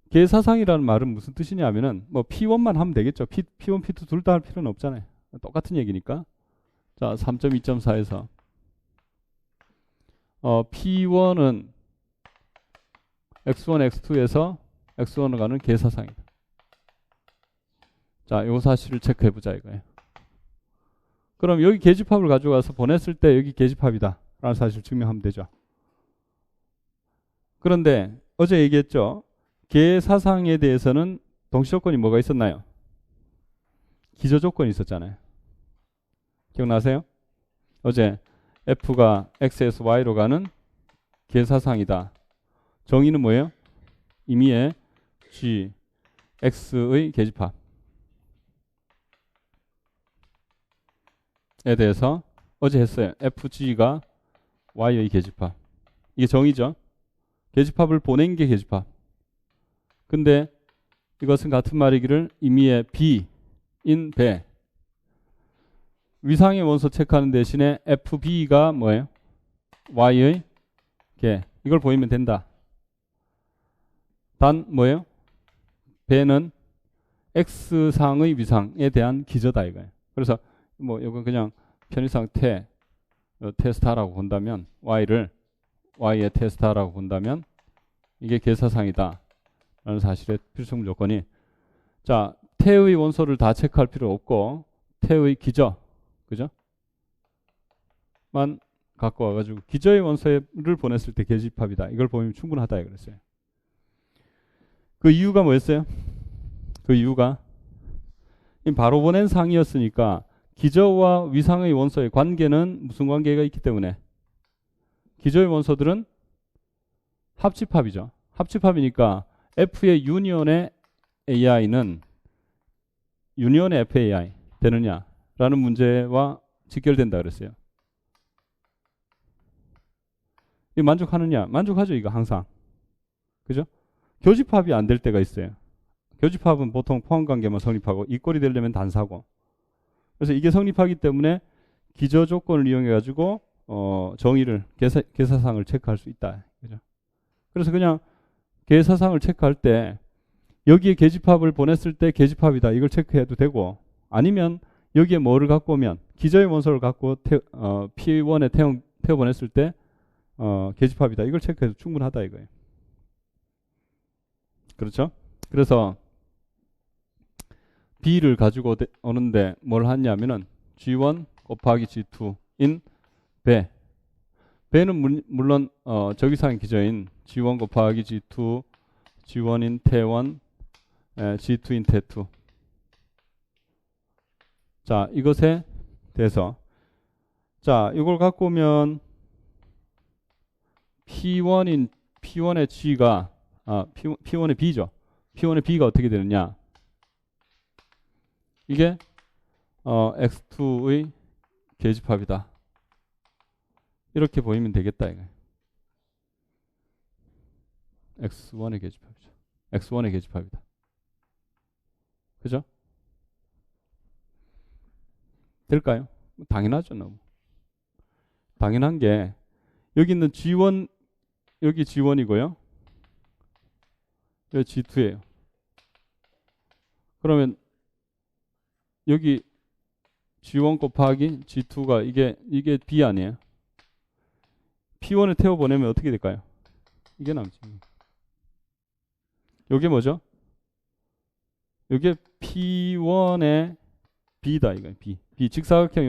계사상이라는 말은 무슨 뜻이냐면은 뭐 P1만 하면 되겠죠. P1, P2 둘 다 할 필요는 없잖아요. 똑같은 얘기니까. 자, 3.2.4에서 P1은 X1, X2에서 X1으로 가는 계사상이다. 자, 요 사실을 체크해 보자 이거예요. 그럼 여기 계집합을 가져가서 보냈을 때 여기 계집합이다 라는 사실을 증명하면 되죠. 그런데 어제 얘기했죠. 계사상에 대해서는 동시조건이 뭐가 있었나요? 기저조건이 있었잖아요. 기억나세요? 어제 F가 X에서 Y로 가는 계사상이다. 정의는 뭐예요? 임의의 G, X의 계집합에 대해서 어제 했어요. FG가 Y의 계집합. 이게 정의죠. 계집합을 보낸 게 계집합. 근데 이것은 같은 말이기를 임의의 B인 배. 위상의 원소 체크하는 대신에 FB가 뭐예요? Y의 계. 이걸 보이면 된다. 단 뭐예요? 배는 X상의 위상에 대한 기저다 이거예요. 그래서 뭐 이건 그냥 편의상 테스타라고 본다면 Y의 테스타라고 본다면 이게 계사상이다 라는 사실의 필수적 조건이 자 태의 원소를 다 체크할 필요 없고 태의 기저 그죠? 만 갖고 와가지고 기저의 원소를 보냈을 때 계집합이다. 이걸 보면 충분하다 그랬어요. 그 이유가 뭐였어요? 그 이유가 바로 보낸 상이었으니까 기저와 위상의 원소의 관계는 무슨 관계가 있기 때문에 기저의 원소들은 합집합이죠. 합집합이니까 F의 유니온의 AI는 유니온의 FAI 되느냐라는 문제와 직결된다 그랬어요. 이 만족하느냐? 만족하죠, 이거 항상. 그죠? 교집합이 안 될 때가 있어요. 교집합은 보통 포함관계만 성립하고 이꼴이 되려면 단사고. 그래서 이게 성립하기 때문에 기저 조건을 이용해 가지고 정의를 계사상을 체크할 수 있다. 그죠? 그래서 그냥 계사상을 체크할 때 여기에 계집합을 보냈을 때 계집합이다. 이걸 체크해도 되고 아니면 여기에 뭐를 갖고 오면 기저의 원소를 갖고 P1에 태워 보냈을 때 계집합이다. 이걸 체크해도 충분하다 이거예요. 그렇죠? 그래서 B를 가지고 오는데 뭘 하냐면은 G1 곱하기 G2인 배. 배는 물론 저기상의 기저인 G1 곱하기 G2, G1인 태1, G2인 태2. 자, 이것에 대해서 자, 이걸 갖고 오면 P1의 G가 P1의 B죠. P1의 B가 어떻게 되느냐? 이게 X2의 계집합이다. 이렇게 보이면 되겠다 이거. X1의 계집합이죠. X1의 계집합이다. 그죠? 될까요? 당연하죠. 너무. 당연한 게 여기 있는 G1 여기 G1이고요. 여기 G2예요. 그러면 여기 G1 곱하기 G2가 이게 B 아니에요? P1을 태워 보내면 어떻게 될까요? 이게 남지. 이게 뭐죠? 이게 P1의 B다 이거. B 직사각형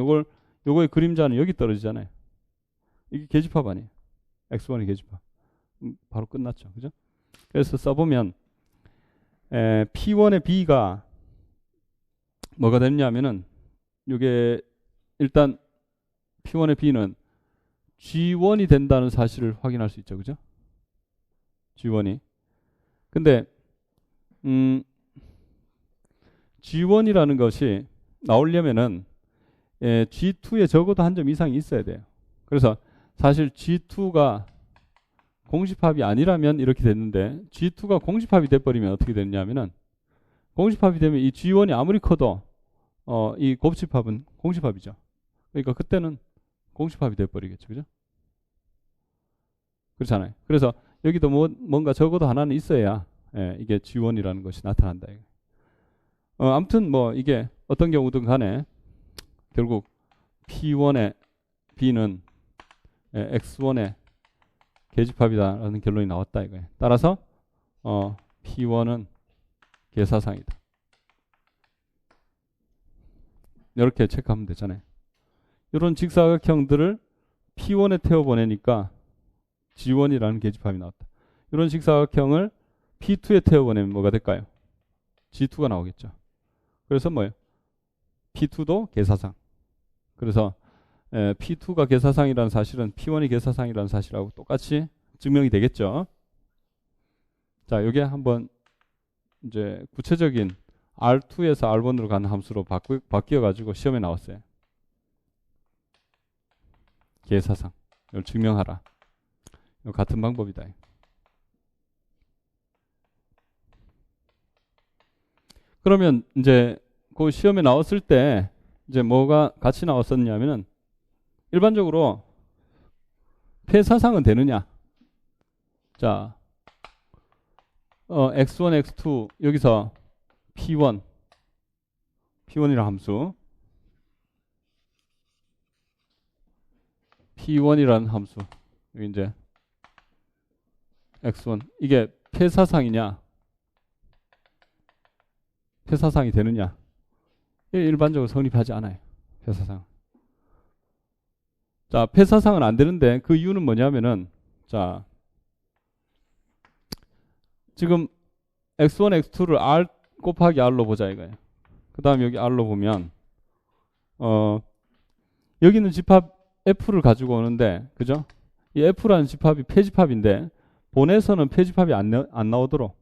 요거의 그림자는 여기 떨어지잖아요. 이게 계집합 아니에요? X1의 계집합. 바로 끝났죠. 그죠? 그래서 써보면 P1의 B가 뭐가 됐냐면은 이게 일단 P1의 B는 G1이 된다는 사실을 확인할 수 있죠. 그죠? G1이. 근데 G1이라는 것이 나오려면은 G2에 적어도 한 점 이상이 있어야 돼요. 그래서 사실 G2가 공집합이 아니라면 이렇게 됐는데 G2가 공집합이 돼버리면 어떻게 됐냐면은 공집합이 되면 이 G1이 아무리 커도 이 곱집합은 공집합이죠. 그러니까 그때는 공집합이 돼버리겠죠. 그죠? 그렇잖아요. 그래서 여기도 뭔가 적어도 하나는 있어야 이게 G1이라는 것이 나타난다. 아무튼 뭐 이게 어떤 경우든 간에 결국 P1의 B는 X1의 계집합이다라는 결론이 나왔다 이거예요. 따라서 P1은 계사상이다. 이렇게 체크하면 되잖아요. 이런 직사각형들을 P1에 태워 보내니까 G1이라는 계집합이 나왔다. 이런 직사각형을 P2에 태워 보내면 뭐가 될까요? G2가 나오겠죠. 그래서 뭐예요? P2도 계사상. 그래서 P2가 계사상이라는 사실은 P1이 계사상이라는 사실하고 똑같이 증명이 되겠죠. 자, 여기에 한번 이제 구체적인 R2에서 R1으로 가는 함수로 바뀌어 가지고 시험에 나왔어요. 계사상. 이걸 증명하라. 이거 같은 방법이다. 그러면 이제 그 시험에 나왔을 때 이제 뭐가 같이 나왔었냐면은 일반적으로 폐사상은 되느냐? 자, x1, x2 여기서 P1이라는 함수, P1이라는 함수, 여기 이제 x1 이게 폐사상이냐? 폐사상이 되느냐? 일반적으로 성립하지 않아요. 폐사상. 자, 폐사상은 안 되는데 그 이유는 뭐냐면은 자, 지금 x1, x2를 r 곱하기 r로 보자 이거예요. 그 다음 여기 R로 보면 여기는 집합 F를 가지고 오는데, 그죠? 이 F라는 집합이 폐집합인데 본에서는 폐집합이 안 나오도록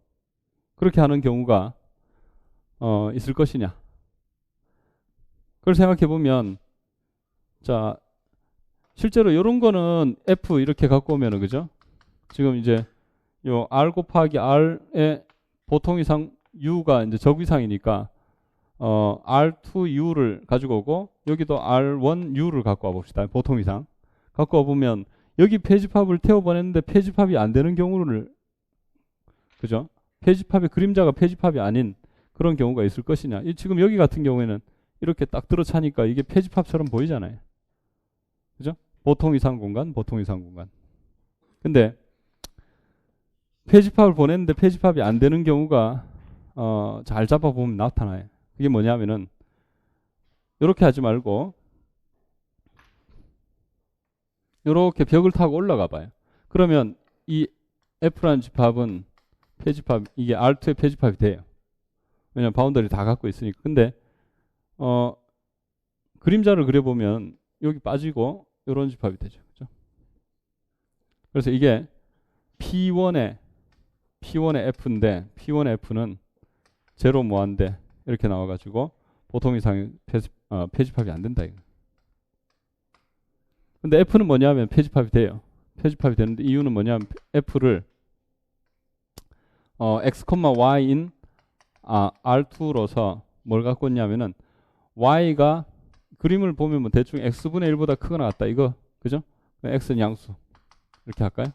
그렇게 하는 경우가 있을 것이냐. 그걸 생각해 보면, 자, 실제로 이런 거는 F 이렇게 갖고 오면은, 그죠? 지금 이제 요 R 곱하기 R의 보통 이상 U가 이제 적이상이니까 R2U를 가지고 오고 여기도 R1U를 갖고 와 봅시다. 보통 이상 갖고 와 보면 여기 폐집합을 태워 보냈는데 폐집합이 안 되는 경우를, 그죠? 폐집합의 그림자가 폐집합이 아닌 그런 경우가 있을 것이냐. 지금 여기 같은 경우에는 이렇게 딱 들어차니까 이게 폐집합처럼 보이잖아요. 그죠? 보통 이상 공간, 보통 이상 공간. 근데 폐집합을 보냈는데 폐집합이 안 되는 경우가 잘 잡아보면 나타나요. 그게 뭐냐면은 이렇게 하지 말고 이렇게 벽을 타고 올라가 봐요. 그러면 이 F라는 집합은 폐집합, 이게 R2의 폐집합이 돼요. 왜냐면 바운더리 다 갖고 있으니까. 근데 그림자를 그려보면 여기 빠지고 이런 집합이 되죠. 그죠? 그래서 이게 P1의 F인데 P1의 F는 제로 무한대 이렇게 나와가지고 보통 이상의 폐집합이 안 된다. 이거. 근데 F는 뭐냐면 폐집합이 돼요. 폐집합이 되는데 이유는 뭐냐면 F를 x, y인 R2로서 뭘 갖고 있냐면은 y가 그림을 보면 뭐 대충 x분의 1보다 크거나 같다. 이거 그죠? x는 양수 이렇게 할까요?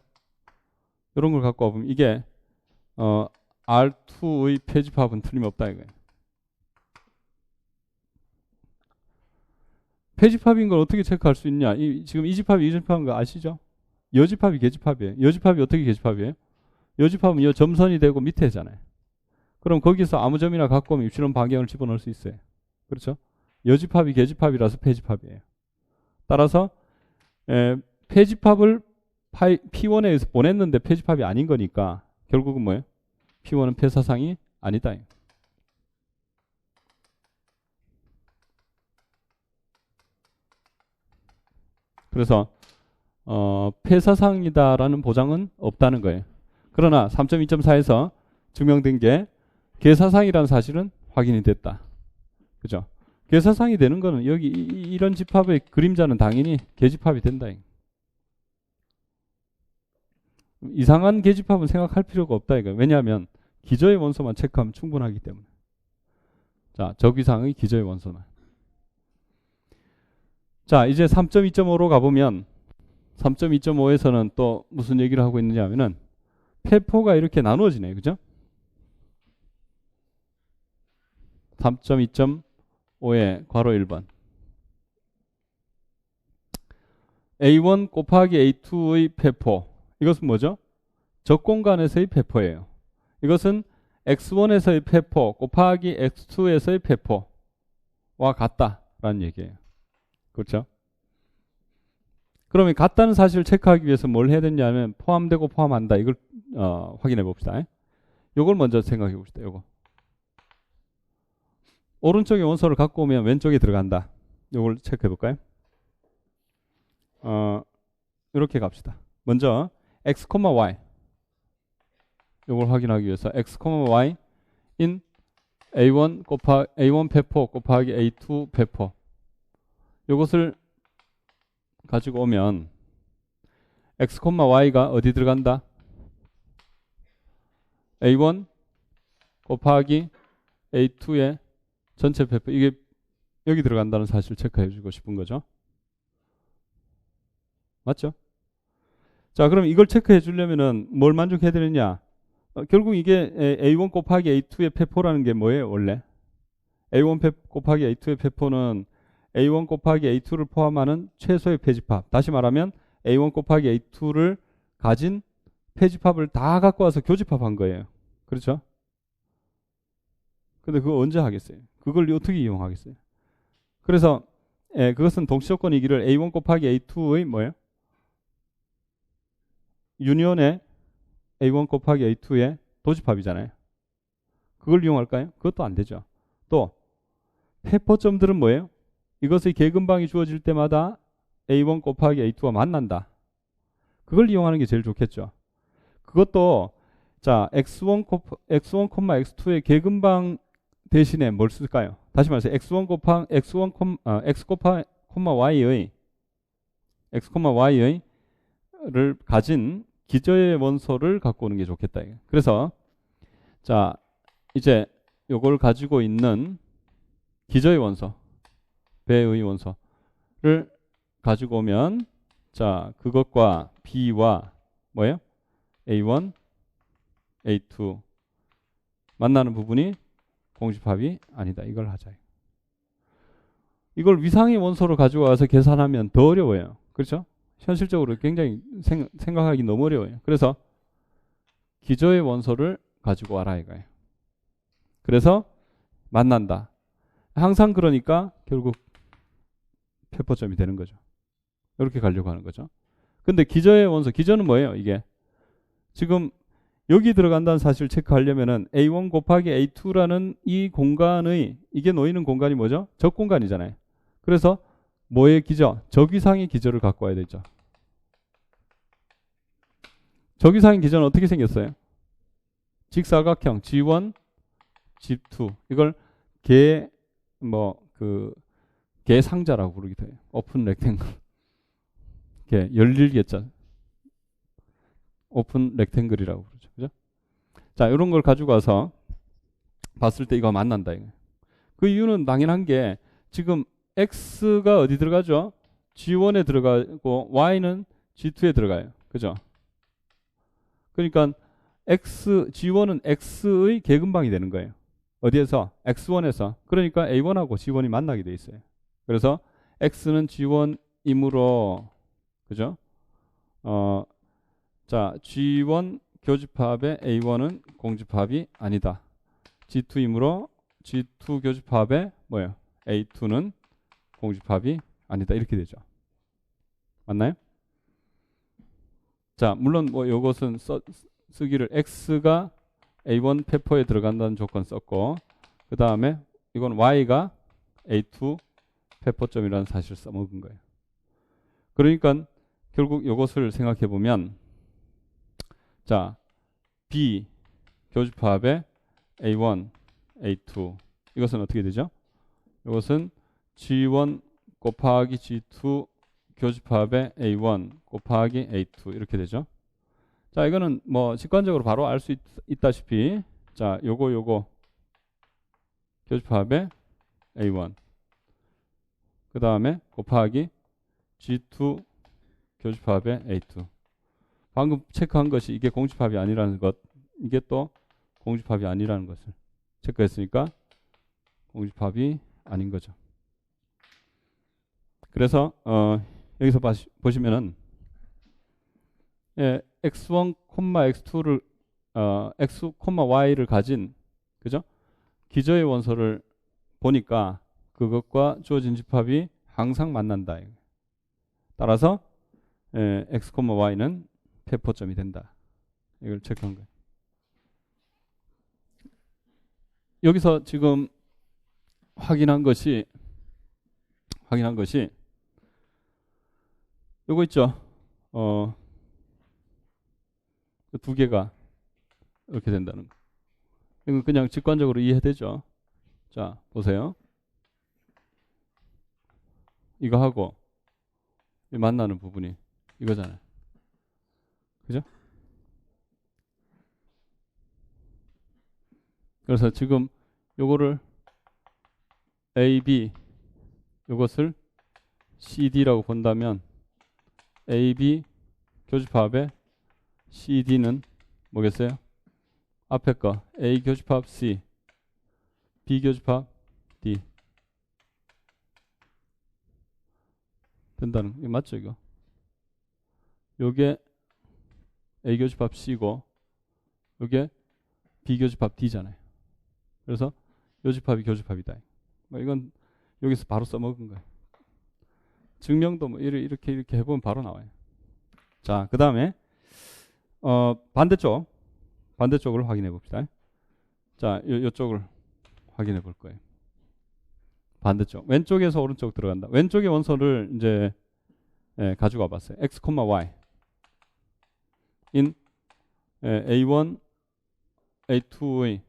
이런 걸 갖고 와보면 이게 R2의 폐집합은 틀림없다 이거예요. 폐집합인 걸 어떻게 체크할 수 있냐? 지금 이 집합이 이 집합인 거 아시죠? 여집합이 계집합이에요. 여집합이 어떻게 계집합이에요? 여집합은 이 점선이 되고 밑에잖아요. 그럼 거기서 아무 점이나 갖고 오면 입실론 반경을 집어넣을 수 있어요. 그렇죠? 여집합이 계집합이라서 폐집합이에요. 따라서 폐집합을 P1에서 보냈는데 폐집합이 아닌 거니까 결국은 뭐예요? P1은 폐사상이 아니다. 그래서 폐사상이다라는 보장은 없다는 거예요. 그러나 3.2.4에서 증명된 게 계사상이라는 사실은 확인이 됐다. 그죠? 계사상이 되는 거는 여기 이런 집합의 그림자는 당연히 계집합이 된다. 이상한 계집합은 생각할 필요가 없다. 이거. 왜냐하면 기저의 원소만 체크하면 충분하기 때문에. 자, 적이상의 기저의 원소만. 자, 이제 3.2.5로 가보면 3.2.5에서는 또 무슨 얘기를 하고 있느냐 하면은 폐포가 이렇게 나누어지네요. 그죠? 3.2.5의 괄호 1번 A1 곱하기 A2의 폐포. 이것은 뭐죠? 적공간에서의 폐포예요. 이것은 X1에서의 폐포 곱하기 X2에서의 폐포와 같다라는 얘기예요. 그렇죠? 그러면 같다는 사실을 체크하기 위해서 뭘 해야 되냐면 포함되고 포함한다. 이걸 확인해 봅시다. 이걸 먼저 생각해 봅시다. 이거. 오른쪽에 원소를 갖고 오면 왼쪽에 들어간다. 이걸 체크해 볼까요? 이렇게 갑시다. 먼저 x, y 이걸 확인하기 위해서 x, y 인 A1 폐포 곱하기 A2 폐포 이것을 가지고 오면 x, y가 어디 들어간다? A1 곱하기 A2의 전체 폐포. 이게 여기 들어간다는 사실을 체크해 주고 싶은 거죠. 맞죠? 자, 그럼 이걸 체크해 주려면은 뭘 만족해야 되느냐? 결국 이게 A1 곱하기 A2의 폐포라는 게 뭐예요, 원래? A1 곱하기 A2의 폐포는 A1 곱하기 A2를 포함하는 최소의 폐집합. 다시 말하면 A1 곱하기 A2를 가진 폐집합을 다 갖고 와서 교집합한 거예요. 그렇죠? 근데 그거 언제 하겠어요? 그걸 어떻게 이용하겠어요? 그래서 그것은 동시조건이기를 A1 곱하기 A2의 뭐예요? 유니온의 A1 곱하기 A2의 도집합이잖아요. 그걸 이용할까요? 그것도 안 되죠. 또 페퍼점들은 뭐예요? 이것의 계근방이 주어질 때마다 A1 곱하기 A2가 만난다. 그걸 이용하는 게 제일 좋겠죠. 그것도 자 x1, x2의 계근방 대신에 뭘 쓸까요? 다시 말해서 x1, y의 x, y의 를 가진 기저의 원소를 갖고 오는 게 좋겠다. 그래서 자 이제 요걸 가지고 있는 기저의 원소, 배의 원소를 가지고 오면 자 그것과 B와 뭐예요? A1, A2 만나는 부분이 공집합이 아니다. 이걸 하자. 이걸 위상의 원소를 가지고 와서 계산하면 더 어려워요. 그렇죠? 현실적으로 굉장히 생각하기 너무 어려워요. 그래서 기저의 원소를 가지고 와라 이거예요. 그래서 만난다. 항상 그러니까 결국 페퍼점이 되는 거죠. 이렇게 가려고 하는 거죠. 근데 기저의 원소, 기저는 뭐예요? 이게 지금 여기 들어간다는 사실을 체크하려면은 A1 곱하기 A2라는 이 공간의 이게 놓이는 공간이 뭐죠? 적 공간이잖아요. 그래서 뭐의 기저? 적위상의 기저를 갖고 와야 되죠. 적위상의 기저는 어떻게 생겼어요? 직사각형 G1, G2 이걸 개상자라고 부르기도 해요. 오픈 렉탱글. 열릴개자. 오픈 렉탱글이라고 그러죠. 그죠? 자, 이런 걸 가지고 와서 봤을 때 이거 만난다. 이거. 그 이유는 당연한 게 지금 X가 어디 들어가죠? G1에 들어가고 Y는 G2에 들어가요. 그죠? 그러니까 G1은 X의 계근방이 되는 거예요. 어디에서? X1에서. 그러니까 A1하고 G1이 만나게 돼 있어요. 그래서 X는 G1이므로 그죠? 자, G1 교집합의 A1은 공집합이 아니다. G2이므로 G2 교집합의 뭐예요? A2는 공집합이 아니다. 이렇게 되죠. 맞나요? 자, 물론 뭐 요것은 쓰기를 X가 A1 페퍼에 들어간다는 조건 썼고 그 다음에 이건 Y가 A2 페퍼점이라는 사실을 써먹은 거예요. 그러니까 결국 이것을 생각해 보면 자 B 교집합의 A1, A2 이것은 어떻게 되죠? 이것은 G1 곱하기 G2 교집합의 A1 곱하기 A2 이렇게 되죠. 자 이거는 뭐 직관적으로 바로 알 수 있다시피 자 요거 교집합의 A1 그 다음에 곱하기 G2 교집합의 A2 방금 체크한 것이 이게 공집합이 아니라는 것 이게 또 공집합이 아니라는 것을 체크했으니까 공집합이 아닌 거죠. 그래서 여기서 보시면은 x1, x2를 x, y를 가진 그죠? 기저의 원소를 보니까 그것과 주어진 집합이 항상 만난다. 따라서 x, y는 페퍼점이 된다. 이걸 체크한 거예요. 여기서 지금 확인한 것이 요거 있죠. 두 개가 이렇게 된다는 거. 이건 그냥 직관적으로 이해되죠. 자, 보세요. 이거 하고 만나는 부분이 이거잖아요. 그죠? 그래서 지금 요거를 AB 요것을 CD라고 본다면 AB 교집합의 CD는 뭐겠어요? 앞에 거 A 교집합 C, B 교집합 D 된다는 거 맞죠 이거? 요게 A 교집합 C고 요게 B 교집합 D잖아요. 그래서 요 집합이 교집합이다. 뭐 이건 여기서 바로 써먹은 거예요. 증명도 뭐 이렇게 해보면 바로 나와요. 자, 그 다음에 반대쪽을 확인해 봅시다. 자, 요쪽을 확인해 볼 거예요. 반대쪽. 왼쪽에서 오른쪽 들어간다. 왼쪽의 원소를 이제 가지고 와봤어요. x, y in A1, A2의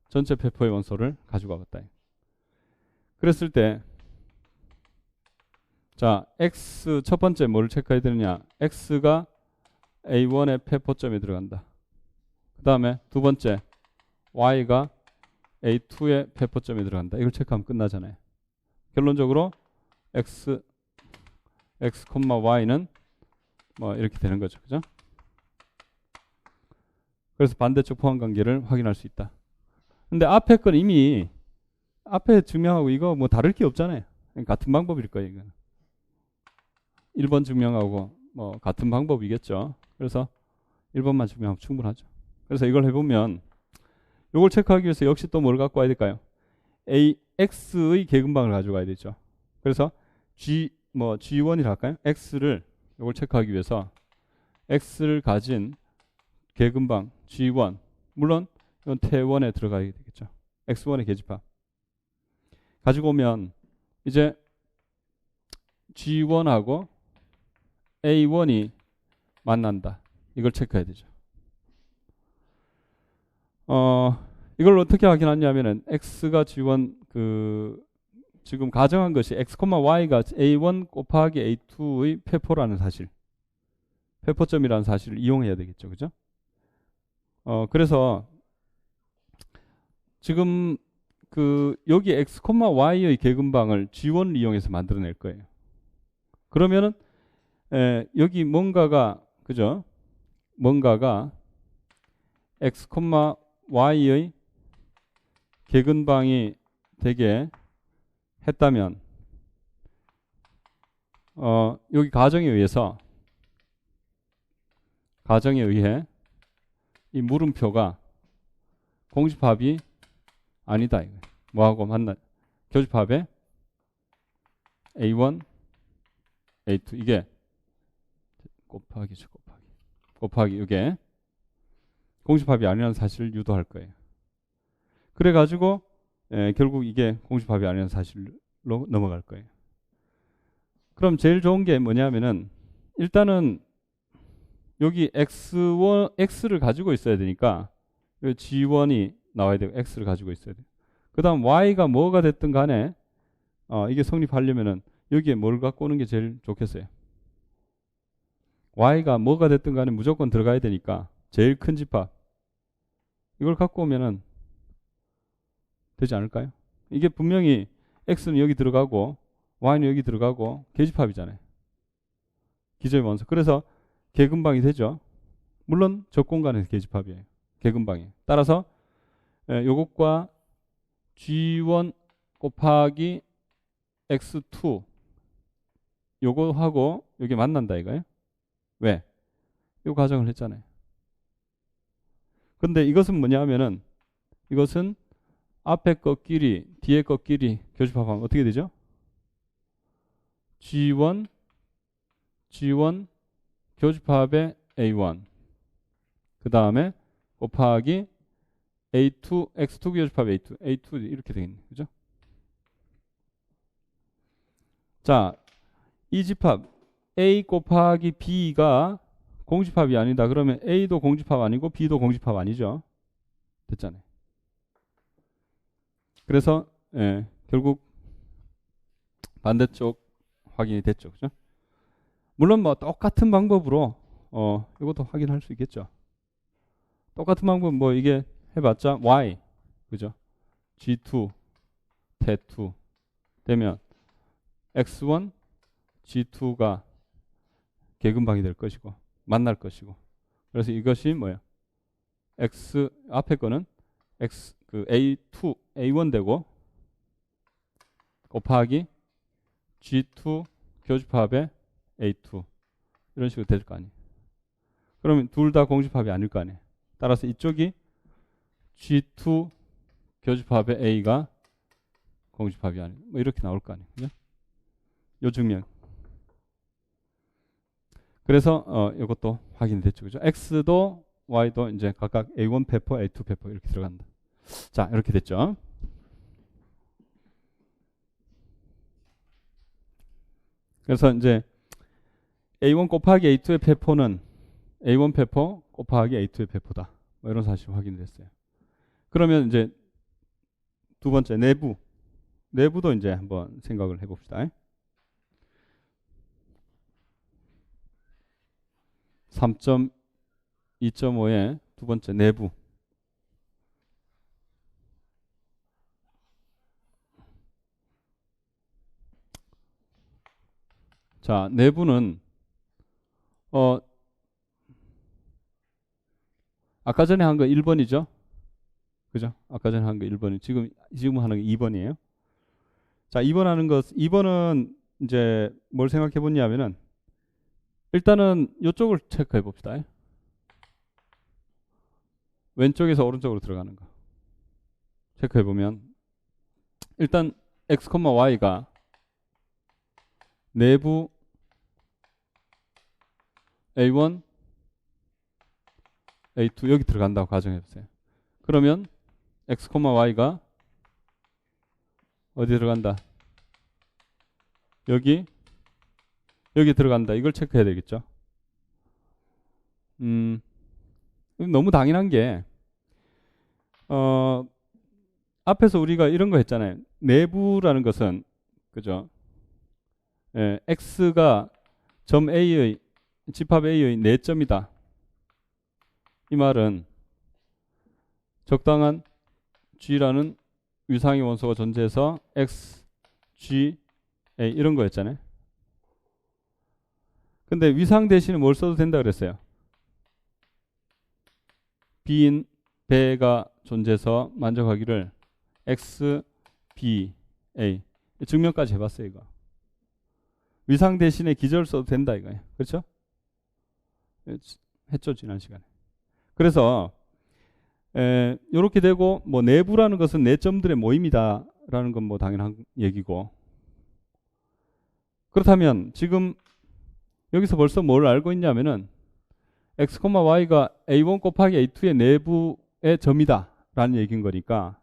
전체 페퍼의 원소를 가지고 와봤다. 그랬을 때 자, x 첫 번째 뭐를 체크해야 되느냐? x가 A1의 페퍼점에 들어간다. 그 다음에 두 번째 y가 A2의 페퍼점에 들어간다. 이걸 체크하면 끝나잖아요. 결론적으로 x, y는 뭐 이렇게 되는 거죠. 그죠? 그래서 반대쪽 포함 관계를 확인할 수 있다. 근데 앞에 건 이미 앞에 증명하고 이거 뭐 다를 게 없잖아요. 같은 방법일 거예요. 이거는. 1번 증명하고 뭐 같은 방법이겠죠. 그래서 1번만 증명하면 충분하죠. 그래서 이걸 해보면 이걸 체크하기 위해서 역시 또 뭘 갖고 와야 될까요? x의 계근방을 가져가야 되죠. 그래서 G1이라 할까요? x를 이걸 체크하기 위해서 x를 가진 계근방 G1 물론 이건 T1에 들어가야 되겠죠. x1의 계집합 가지고 오면 이제 G1하고 A1이 만난다. 이걸 체크해야 되죠. 이걸 어떻게 확인하냐면은 x가 G1 지금 가정한 것이 x, y가 A1 곱하기 A2의 페포라는 사실, 페포점이라는 사실을 이용해야 되겠죠. 그죠? 그래서 지금 여기 x, y의 계근방을 G1을 이용해서 만들어낼 거예요. 그러면은 여기 뭔가가 그죠? 뭔가가 x, y의 계근방이 되게 했다면 여기 가정에 의해 이 물음표가 공집합이 아니다. 이거. 뭐하고 만나? 교집합에 A1, A2 이게 곱하기죠. 곱하기 이게 공집합이 아니라는 사실을 유도할 거예요. 그래가지고 결국 이게 공집합이 아니라는 사실로 넘어갈 거예요. 그럼 제일 좋은 게 뭐냐면은 일단은 여기 x를 가지고 있어야 되니까 G1이 나와야 되고 x를 가지고 있어야 돼요. 그 다음 y가 뭐가 됐든 간에 이게 성립하려면은 여기에 뭘 갖고 오는 게 제일 좋겠어요. y가 뭐가 됐든 간에 무조건 들어가야 되니까 제일 큰 집합 이걸 갖고 오면은 되지 않을까요? 이게 분명히 x는 여기 들어가고 y는 여기 들어가고 계집합이잖아요. 기저의 원소. 그래서 계근방이 되죠. 물론 적공간에서 계집합이에요. 계근방이. 따라서 요것과 G1 곱하기 X2 요거하고 요게 만난다 이거예요. 왜? 요 가정을 했잖아요. 근데 이것은 뭐냐 하면은 이것은 앞에 것끼리 뒤에 것끼리 교집합하면 어떻게 되죠? G1 교집합의 A1 그 다음에 곱하기 A2 X2 교집합 A2 이렇게 되겠네. 그죠? 자, 이 집합 A 곱하기 B가 공집합이 아니다. 그러면 A도 공집합 아니고 B도 공집합 아니죠. 됐잖아요. 그래서 결국 반대쪽 확인이 됐죠. 그죠? 물론 뭐 똑같은 방법으로 이것도 확인할 수 있겠죠. 똑같은 방법 뭐 이게 해봤자 Y 그죠? G2 T2 되면 X1 G2가 계근방이 될 것이고 만날 것이고 그래서 이것이 뭐야? X 앞에 거는 X A2 A1 되고 곱하기 G2 교집합의 A2 이런 식으로 될 거 아니에요. 그러면 둘 다 공집합이 아닐 거 아니에요. 따라서 이쪽이 G2 교집합의 A가 공집합이 아니에요. 뭐 이렇게 나올 거 아니에요. 그죠? 요 증명. 그래서 이것도 확인이 됐죠. 그죠? X도 Y도 이제 각각 A1 페퍼, A2 페퍼 이렇게 들어간다. 자, 이렇게 됐죠. 그래서 이제 A1 곱하기 A2의 배포는 A1 배포 곱하기 A2의 배포다. 뭐 이런 사실이 확인됐어요. 그러면 이제 두 번째 내부도 이제 한번 생각을 해봅시다. 3.2.5의 두 번째 내부. 자, 내부는 아까 전에 한 거 1번이죠? 그죠? 아까 전에 한 거 1번이 지금 하는 게 2번이에요. 자, 2번은 이제 뭘 생각해 보냐면은 일단은 이쪽을 체크해 봅시다. 왼쪽에서 오른쪽으로 들어가는 거. 체크해 보면 일단 x, y가 내부 A1, A2 여기 들어간다고 가정해 보세요. 그러면 x, y가 어디 들어간다? 여기 들어간다. 이걸 체크해야 되겠죠. 너무 당연한 게 앞에서 우리가 이런 거 했잖아요. 내부라는 것은 그죠? 예, x가 점 A의 집합 A의 4점이다. 이 말은 적당한 G라는 위상의 원소가 존재해서 X, G, A 이런 거였잖아요. 근데 위상 대신에 뭘 써도 된다 그랬어요. B인 배가 존재해서 만족하기를 X, B, A 증명까지 해봤어요. 이거 위상 대신에 기저를 써도 된다 이거예요. 그렇죠? 했죠 지난 시간에. 그래서 이렇게 되고 뭐 내부라는 것은 4점들의 모임이다라는 건 뭐 당연한 얘기고, 그렇다면 지금 여기서 벌써 뭘 알고 있냐면은 x, y가 a1 곱하기 a2의 내부의 점이다 라는 얘기인 거니까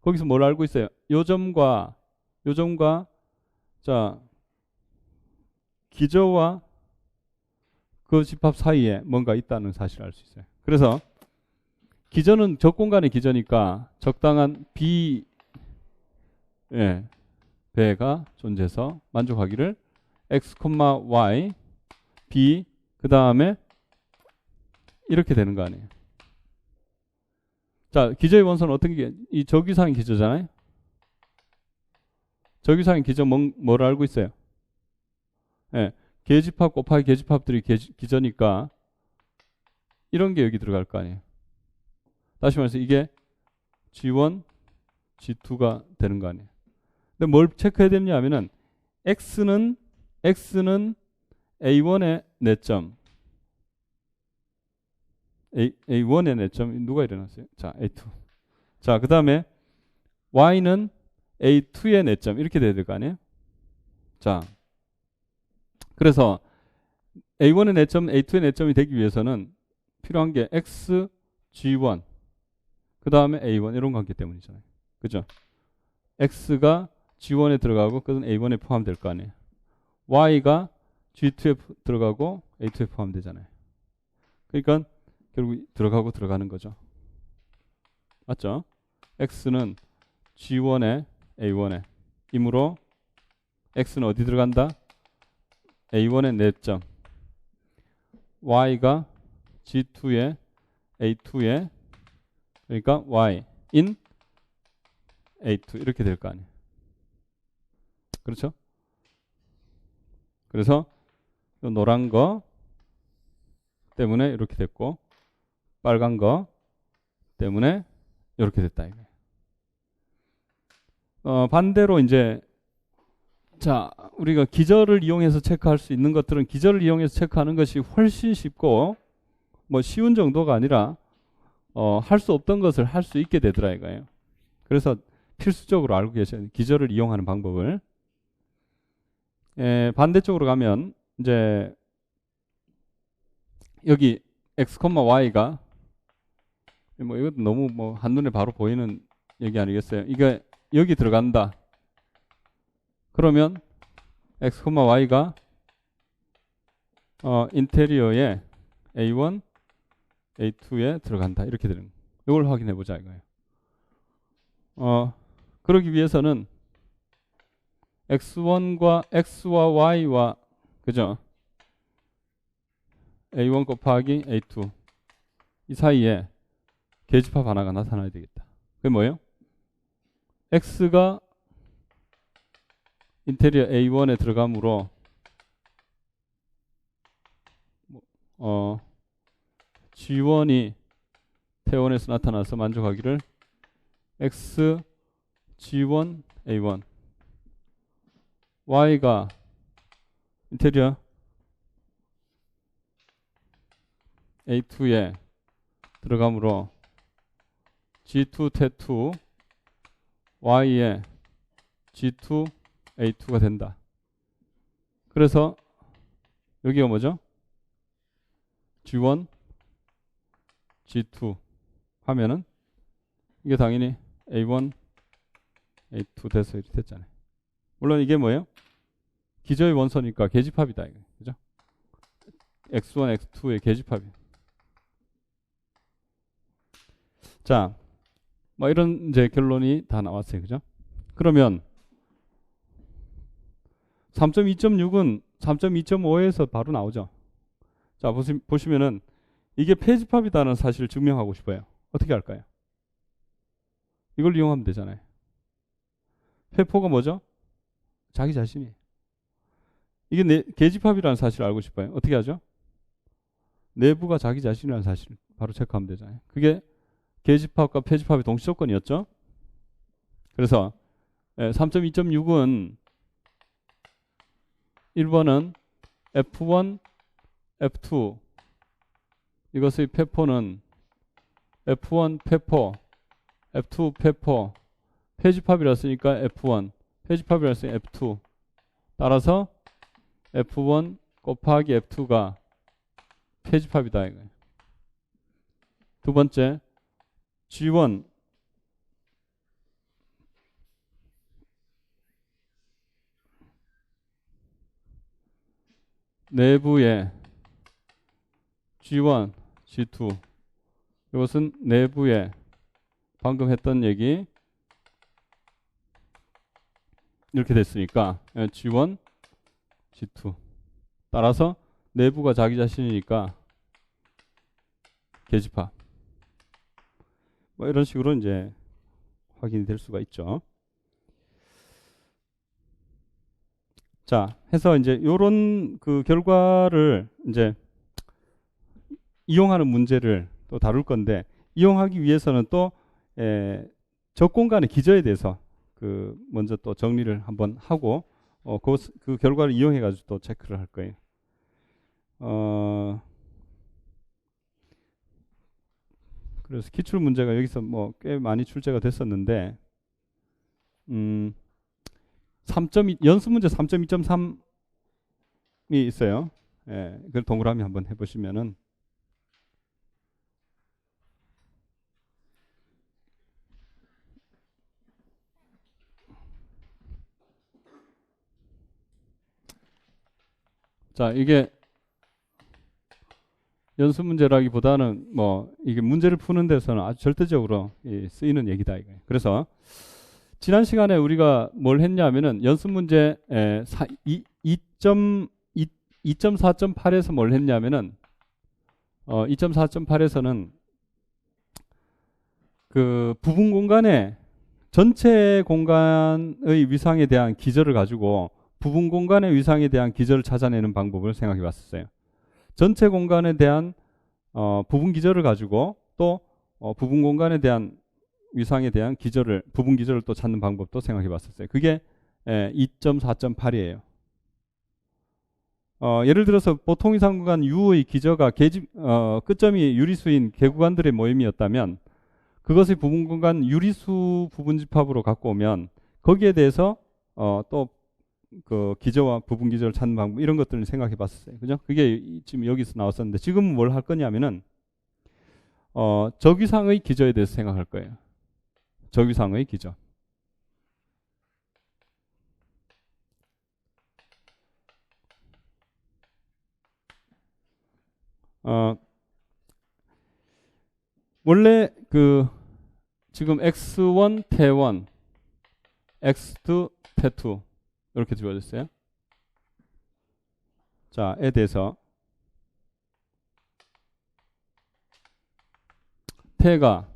거기서 뭘 알고 있어요? 요 점과 자 기저와 그 집합 사이에 뭔가 있다는 사실을 알 수 있어요. 그래서 기저는 적공간의 기저니까 적당한 B 배가 존재해서 만족하기를 x, y, b 그 다음에 이렇게 되는 거 아니에요. 자, 기저의 원소는 어떻게 이 적위상의 기저잖아요. 적위상의 기저 뭐를 알고 있어요? 계집합 곱하기 계집합들이 기저니까 이런 게 여기 들어갈 거 아니에요. 다시 말해서 이게 G1, G2가 되는 거 아니에요. 근데 뭘 체크해야 되냐 하면은 X는 A1의 4점, A1의 4점 누가 일어났어요? 자, A2. 자, 그 다음에 Y는 A2의 4점 이렇게 돼야 될 거 아니에요? 자, 그래서 A1의 4점, A2의 4점이 되기 위해서는 필요한 게 X, G1 그 다음에 A1 이런 관계 때문이잖아요. 그죠? X가 G1에 들어가고 그건 A1에 포함될 거 아니에요. Y가 G2에 들어가고 A2에 포함되잖아요. 그러니까 결국 들어가는 거죠. 맞죠? X는 G1에 A1에 이므로 X는 어디 들어간다? A1에 4점, Y가 G2에 A2에 그러니까 Y in A2 이렇게 될 거 아니에요. 그렇죠? 그래서 노란 거 때문에 이렇게 됐고 빨간 거 때문에 이렇게 됐다 이거예요. 반대로 이제 자 우리가 기저를 이용해서 체크할 수 있는 것들은 기저를 이용해서 체크하는 것이 훨씬 쉽고 뭐 쉬운 정도가 아니라 할 수 없던 것을 할 수 있게 되더라 이거예요. 그래서 필수적으로 알고 계셔야 돼요. 기저를 이용하는 방법을. 반대쪽으로 가면 이제 여기 x, y가 뭐 이것도 너무 뭐 한눈에 바로 보이는 얘기 아니겠어요? 이게 여기 들어간다. 그러면 x, y가 인테리어에 A1, A2에 들어간다. 이렇게 되는 거예요. 이걸 확인해 보자 이거예요. 그러기 위해서는 X1과 X와 Y와 그죠? A1 곱하기 A2 이 사이에 계집합 하나가 나타나야 되겠다. 그게 뭐예요? X가 인테리어 A1에 들어가므로 G1이 태원에서 나타나서 만족하기를 X, G1, A1 Y가 인테리어 A2에 들어가므로 G2, T2 Y에 G2, A2가 된다. 그래서 여기가 뭐죠? G1, G2 하면은 이게 당연히 A1, A2 돼서 이렇게 됐잖아요. 물론 이게 뭐예요? 기저의 원소니까 계집합이다. 이거. 그죠? X1, X2의 계집합이. 자, 뭐 이런 이제 결론이 다 나왔어요. 그죠? 그러면 3.2.6은 3.2.5에서 바로 나오죠. 자, 보시면은 이게 폐집합이다는 사실을 증명하고 싶어요. 어떻게 할까요? 이걸 이용하면 되잖아요. 회포가 뭐죠? 자기 자신이. 이게 계집합이라는 사실을 알고 싶어요. 어떻게 하죠? 내부가 자기 자신이라는 사실을 바로 체크하면 되잖아요. 그게 계집합과 폐집합의 동시 조건이었죠. 그래서 3.2.6은 1번은 F1, F2 이것의 폐포는 F1 폐포, F2 폐포, 폐집합이라 쓰니까 F1, 폐집합이라 쓰니까 F2 따라서 F1 곱하기 F2가 폐집합이다 이거예요. 두 번째 G1 내부에 G1, G2 이것은 내부에 방금 했던 얘기 이렇게 됐으니까 G1, G2 따라서 내부가 자기 자신이니까 계집합 뭐 이런 식으로 이제 확인이 될 수가 있죠. 자, 해서 이제 요런 그 결과를 이제 이용하는 문제를 또 다룰 건데 이용하기 위해서는 또 적공간의 기저에 대해서 그 먼저 또 정리를 한번 하고 그 결과를 이용해 가지고 또 체크를 할 거예요. 그래서 기출 문제가 여기서 뭐 꽤 많이 출제가 됐었는데 3.2 연습 문제 3.2.3이 있어요. 예, 그걸 동그라미 한번 해보시면은 자 이게 연습 문제라기보다는 뭐 이게 문제를 푸는 데서는 아주 절대적으로 쓰이는 얘기다 이거예요. 그래서 지난 시간에 우리가 뭘 했냐면은 연습 문제 2.4.8에서 뭘 했냐면은 2.4.8에서는 그 부분 공간의 전체 공간의 위상에 대한 기저를 가지고 부분 공간의 위상에 대한 기저를 찾아내는 방법을 생각해 봤었어요. 전체 공간에 대한 부분 기저를 가지고 또 부분 공간에 대한 위상에 대한 기저를 부분 기저를 또 찾는 방법도 생각해 봤었어요. 그게 2.4.8이에요. 예를 들어서 보통 위상 구간 U의 기저가 끝점이 유리수인 개구간들의 모임이었다면 그것의 부분 공간 유리수 부분 집합으로 갖고 오면 거기에 대해서 또 그 기저와 부분 기저를 찾는 방법 이런 것들을 생각해 봤었어요. 그죠? 그게 지금 여기서 나왔었는데 지금은 뭘 할 거냐면은 적위상의 기저에 대해서 생각할 거예요. 적위상의 기저. 원래 지금 x1 t1 x2 t2 이렇게 주어졌어요. 자, 에 대해서 태가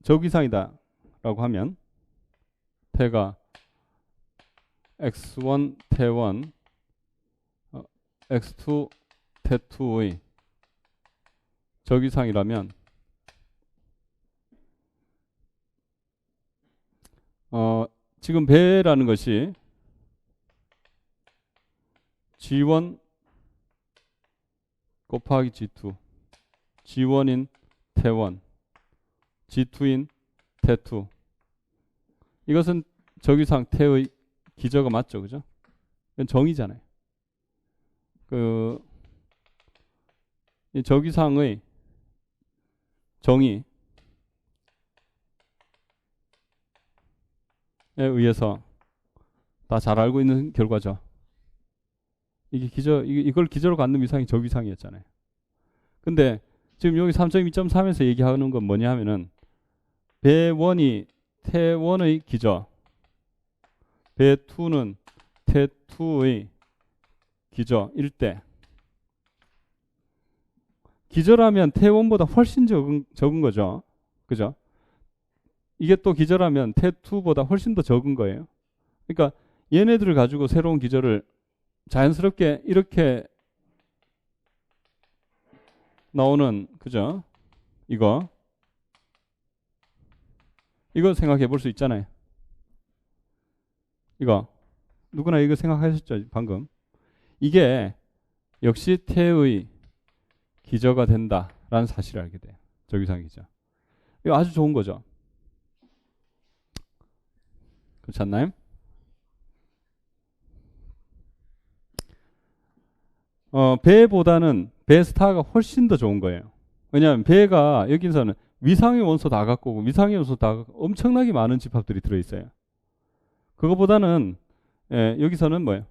적이상이다 라고 하면 태가 x1 t1 x2 t2의 적이상이라면 지금 배라는 것이 G1 곱하기 G2 G1인 T1 G2인 T2 이것은 적이상 태의 기저가 맞죠, 그죠? 이건 정의잖아요. 이 적이상의 정의에 의해서 다 잘 알고 있는 결과죠. 이걸 기저로 갖는 위상이 적위상이었잖아요. 근데 지금 여기 3.2.3에서 얘기하는 건 뭐냐 하면은 배1이 태1의 기저, 배2는 태2의 기저일 때 기저라면 태1보다 훨씬 적은 거죠. 그죠? 이게 또 기저라면 태2보다 훨씬 더 적은 거예요. 그러니까 얘네들을 가지고 새로운 기저를 자연스럽게 이렇게 나오는, 그죠? 이거 생각해 볼 수 있잖아요. 이거 누구나 이거 생각하셨죠? 방금 이게 역시 태의 기저가 된다라는 사실을 알게 돼요. 적위상 기저. 이거 아주 좋은 거죠. 그렇지 않나요? 배보다는 배 스타가 훨씬 더 좋은 거예요. 왜냐하면 배가 여기서는 위상의 원소 다 갖고 오고 위상의 원소 다 갖고 엄청나게 많은 집합들이 들어있어요. 그거보다는 여기서는 뭐예요?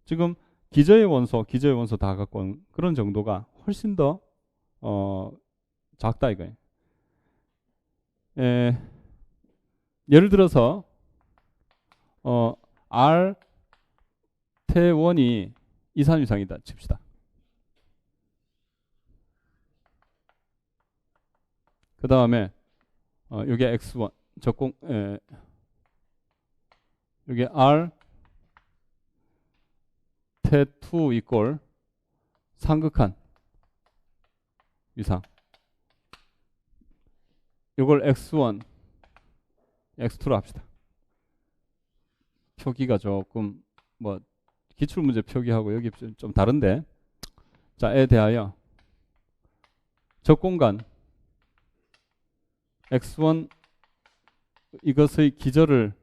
지금 기저의 원소 다 갖고 온 그런 정도가 훨씬 더 작다 이거예요. 예를 들어서 R T1이 이산위상이다 칩시다. 그 다음에 여기 X1 여기 R T2 이꼴 상극한 위상. 이걸 X1 X2로 합시다. 표기가 조금 뭐 기출문제 표기하고 여기 좀 다른데, 자에 대하여 적공간 X1 이것의 기저를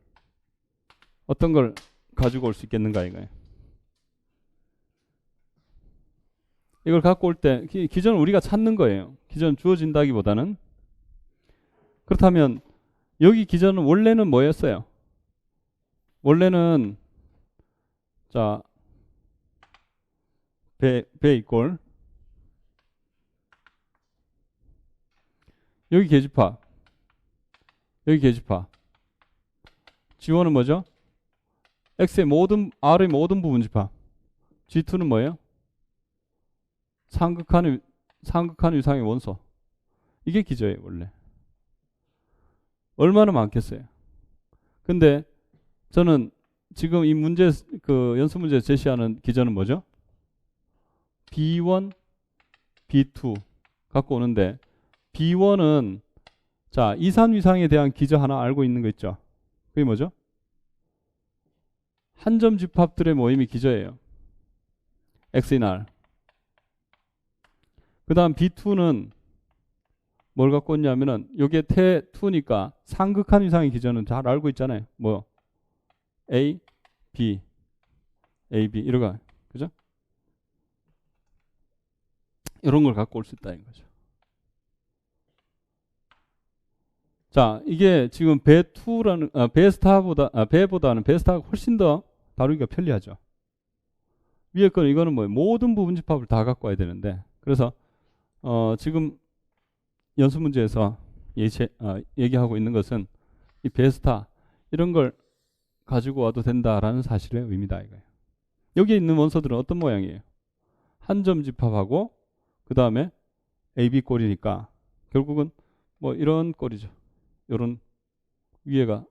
어떤 걸 가지고 올 수 있겠는가 이거예요. 이걸 갖고 올 때 기저는 우리가 찾는 거예요. 기저는 주어진다기보다는. 그렇다면 여기 기저는 원래는 뭐였어요? 원래는 자 배 이꼴 여기 계집합 여기 계집합 G1은 뭐죠? X의 R의 모든 부분 집합. G2는 뭐예요? 상극한 위상의 원소. 이게 기저예요 원래. 얼마나 많겠어요. 근데 저는 지금 이 문제 연습 문제 제시하는 기저는 뭐죠? B1, B2 갖고 오는데 B1은 자 이산위상에 대한 기저 하나 알고 있는 거 있죠? 그게 뭐죠? 한 점 집합들의 모임이 기저예요. X인 R. 그 다음 B2는 뭘 갖고 있냐면은 여기에 T2니까 상극한 위상의 기저는 잘 알고 있잖아요. 뭐 A, B, A, B 이러가 그죠? 이런 걸 갖고 올 수 있다는 거죠. 자, 이게 지금 배보다는 배스타가 훨씬 더 다루기가 편리하죠. 위에 거는 이거는 뭐예요? 모든 부분 집합을 다 갖고 와야 되는데 그래서 지금 연습 문제에서 얘기하고 있는 것은 이 베스타 이런 걸 가지고 와도 된다라는 사실의 의미다 이거예요. 여기 있는 원소들은 어떤 모양이에요? 한 점 집합하고 그 다음에 AB 꼴이니까 결국은 뭐 이런 꼴이죠. 이런 위에가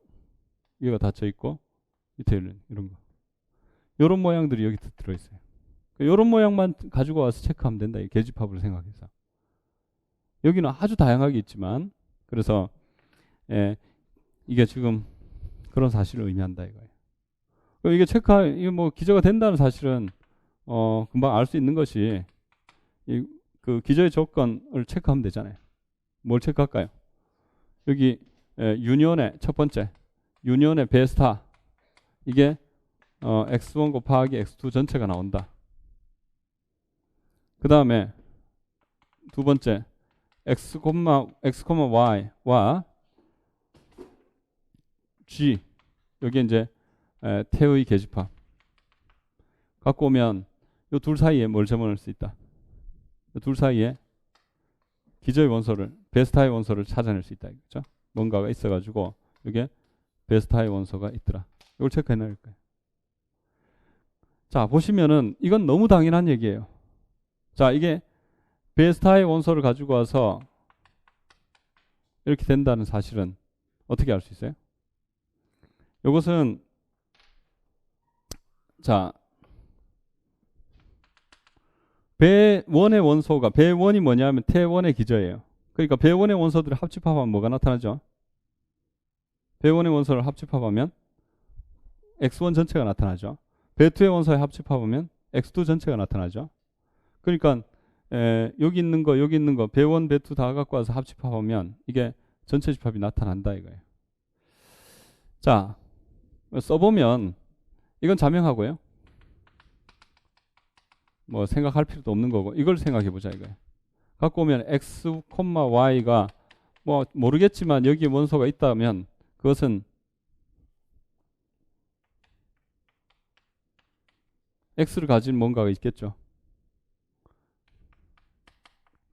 닫혀 있고 밑에 이런 거. 이런 모양들이 여기 들어 있어요. 이런 모양만 가지고 와서 체크하면 된다. 이 계집합을 생각해서. 여기는 아주 다양하게 있지만 그래서 이게 지금 그런 사실을 의미한다 이거예요. 이게 이게 뭐 기저가 된다는 사실은 금방 알 수 있는 것이 그 기저의 조건을 체크하면 되잖아요. 뭘 체크할까요? 여기 유니온의 첫 번째 유니온의 베스타 이게 x1 곱하기 x2 전체가 나온다. 그 다음에 두 번째 x, y와 g 여기 이제 태의 계집합 갖고 오면 이 둘 사이에 뭘 집어넣을 수 있다. 이 둘 사이에 기저의 원소를 베스타의 원소를 찾아낼 수 있다. 그렇죠? 뭔가가 있어가지고 이게 베스타의 원소가 있더라. 이걸 체크해 낼 거예요. 자 보시면은 이건 너무 당연한 얘기예요. 자 이게 베스타의 원소를 가지고 와서 이렇게 된다는 사실은 어떻게 알 수 있어요? 이것은 자 배원의 원소가 배원이 뭐냐면 태원의 기저예요. 그러니까 배원의 원소들을 합집합하면 뭐가 나타나죠? 배원의 원소를 합집합하면 x1 전체가 나타나죠. 배2의 원소에 합집합하면 x2 전체가 나타나죠. 그러니까 여기 있는 거 배원 배2 다 갖고 와서 합집합하면 이게 전체 집합이 나타난다 이거예요. 자 써보면 이건 자명하고요. 뭐 생각할 필요도 없는 거고 이걸 생각해 보자 이거예요. 갖고 오면 x, y가 뭐 모르겠지만 여기에 원소가 있다면 그것은 x를 가진 뭔가가 있겠죠.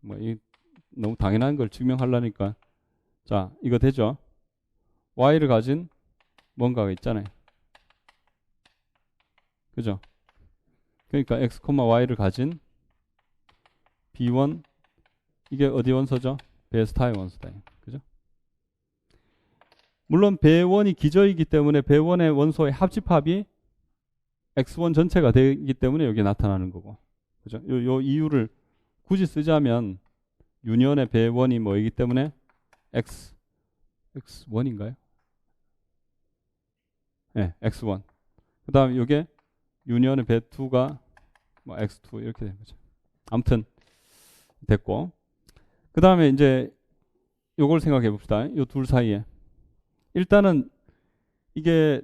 뭐 이 너무 당연한 걸 증명하려니까 자 이거 되죠. y를 가진 뭔가가 있잖아요. 그죠? 그러니까 x, y를 가진 b1 이게 어디 원소죠? 베스타의 원소다. 그죠? 물론 배원이 기저이기 때문에 배원의 원소의 합집합이 x1 전체가 되기 때문에 여기 나타나는 거고. 그죠? 요 이유를 굳이 쓰자면 유니온의 배원이 뭐이기 때문에 x1인가요? 네, x1. 그 다음에 이게 유니온의 배2가 뭐 x2 이렇게 된 거죠. 아무튼 됐고 그 다음에 이제 요걸 생각해 봅시다. 요 둘 사이에 일단은 이게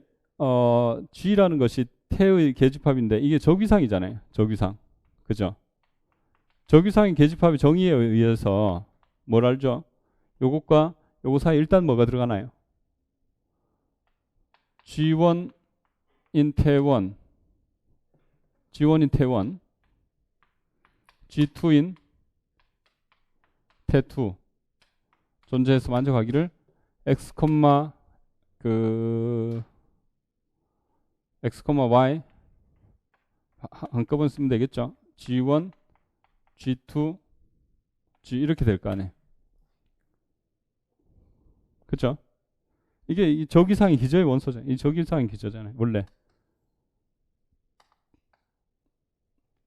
G라는 것이 태의 계집합인데 이게 적위상이잖아요. 적위상. 그죠? 적위상인 계집합의 정의에 의해서 뭘 알죠? 요것과 요거 사이 일단 뭐가 들어가나요? G1 in 태원 G1 in 태원 G2 in 태2 존재해서 만족하기를 x, x, y 한꺼번에 쓰면 되겠죠. G1, G2, G 이렇게 될 거 아니에요. 그렇죠? 이게 이 적이상의 기저의 원소잖아요. 이 적이상의 기저잖아요. 원래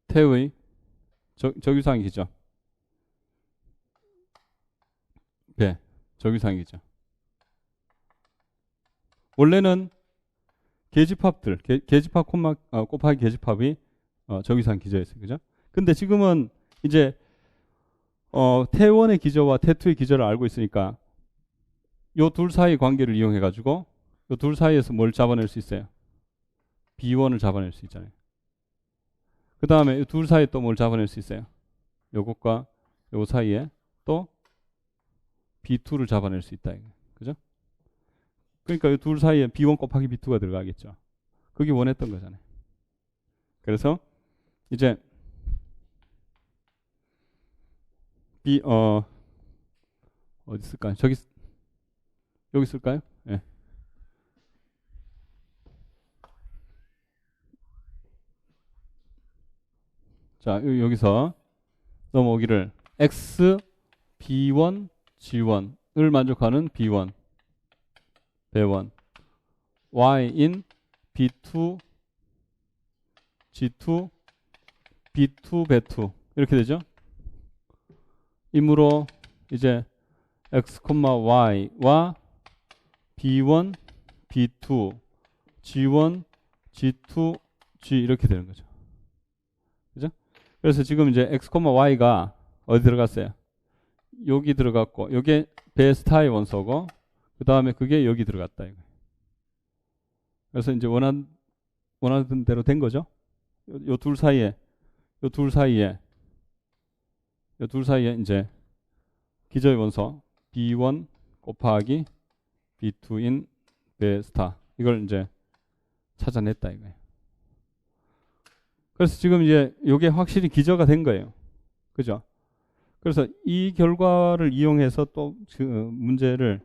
태의 적이상의 기저. 배 적이상의 기저. 원래는 계집합들, 계집합 곱하기 계집합이 적이상 기저였어요. 그죠? 근데 지금은 이제 태원의 기저와 태2의 기저를 알고 있으니까 요 둘 사이 관계를 이용해 가지고 요 둘 사이에서 뭘 잡아낼 수 있어요? B1을 잡아낼 수 있잖아요. 그 다음에 이 둘 사이에 또 뭘 잡아낼 수 있어요? 요것과 요 사이에 또 B2를 잡아낼 수 있다. 그죠? 그러니까 이 둘 사이에 B1 곱하기 B2가 들어가겠죠. 그게 원했던 거잖아요. 그래서 이제 어디 있을까요? 여기 있을까요? 예. 자, 여기서 넘어오기를 x b1 g1을 만족하는 b1 배1 y인 b2 g2 b2 배2 이렇게 되죠. 이므로 이제 x, y와 b1 b2 g1 g2 g 이렇게 되는 거죠. 그죠? 그래서 지금 이제 x, y가 어디 들어갔어요? 여기 들어갔고, 요게 배스타의 원소고, 그 다음에 그게 여기 들어갔다. 이거. 그래서 이제 원하는 대로 된 거죠. 요 둘 사이에 이제 기저의 원소 B1 곱하기 B2인 배스타. 이걸 이제 찾아냈다 이거예요. 그래서 지금 이제 요게 확실히 기저가 된 거예요. 그죠? 그래서 이 결과를 이용해서 또 그 문제를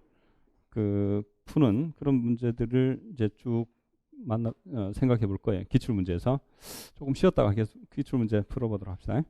푸는 그런 문제들을 이제 쭉 생각해 볼 거예요. 기출 문제에서 조금 쉬었다가 계속 기출 문제 풀어보도록 합시다.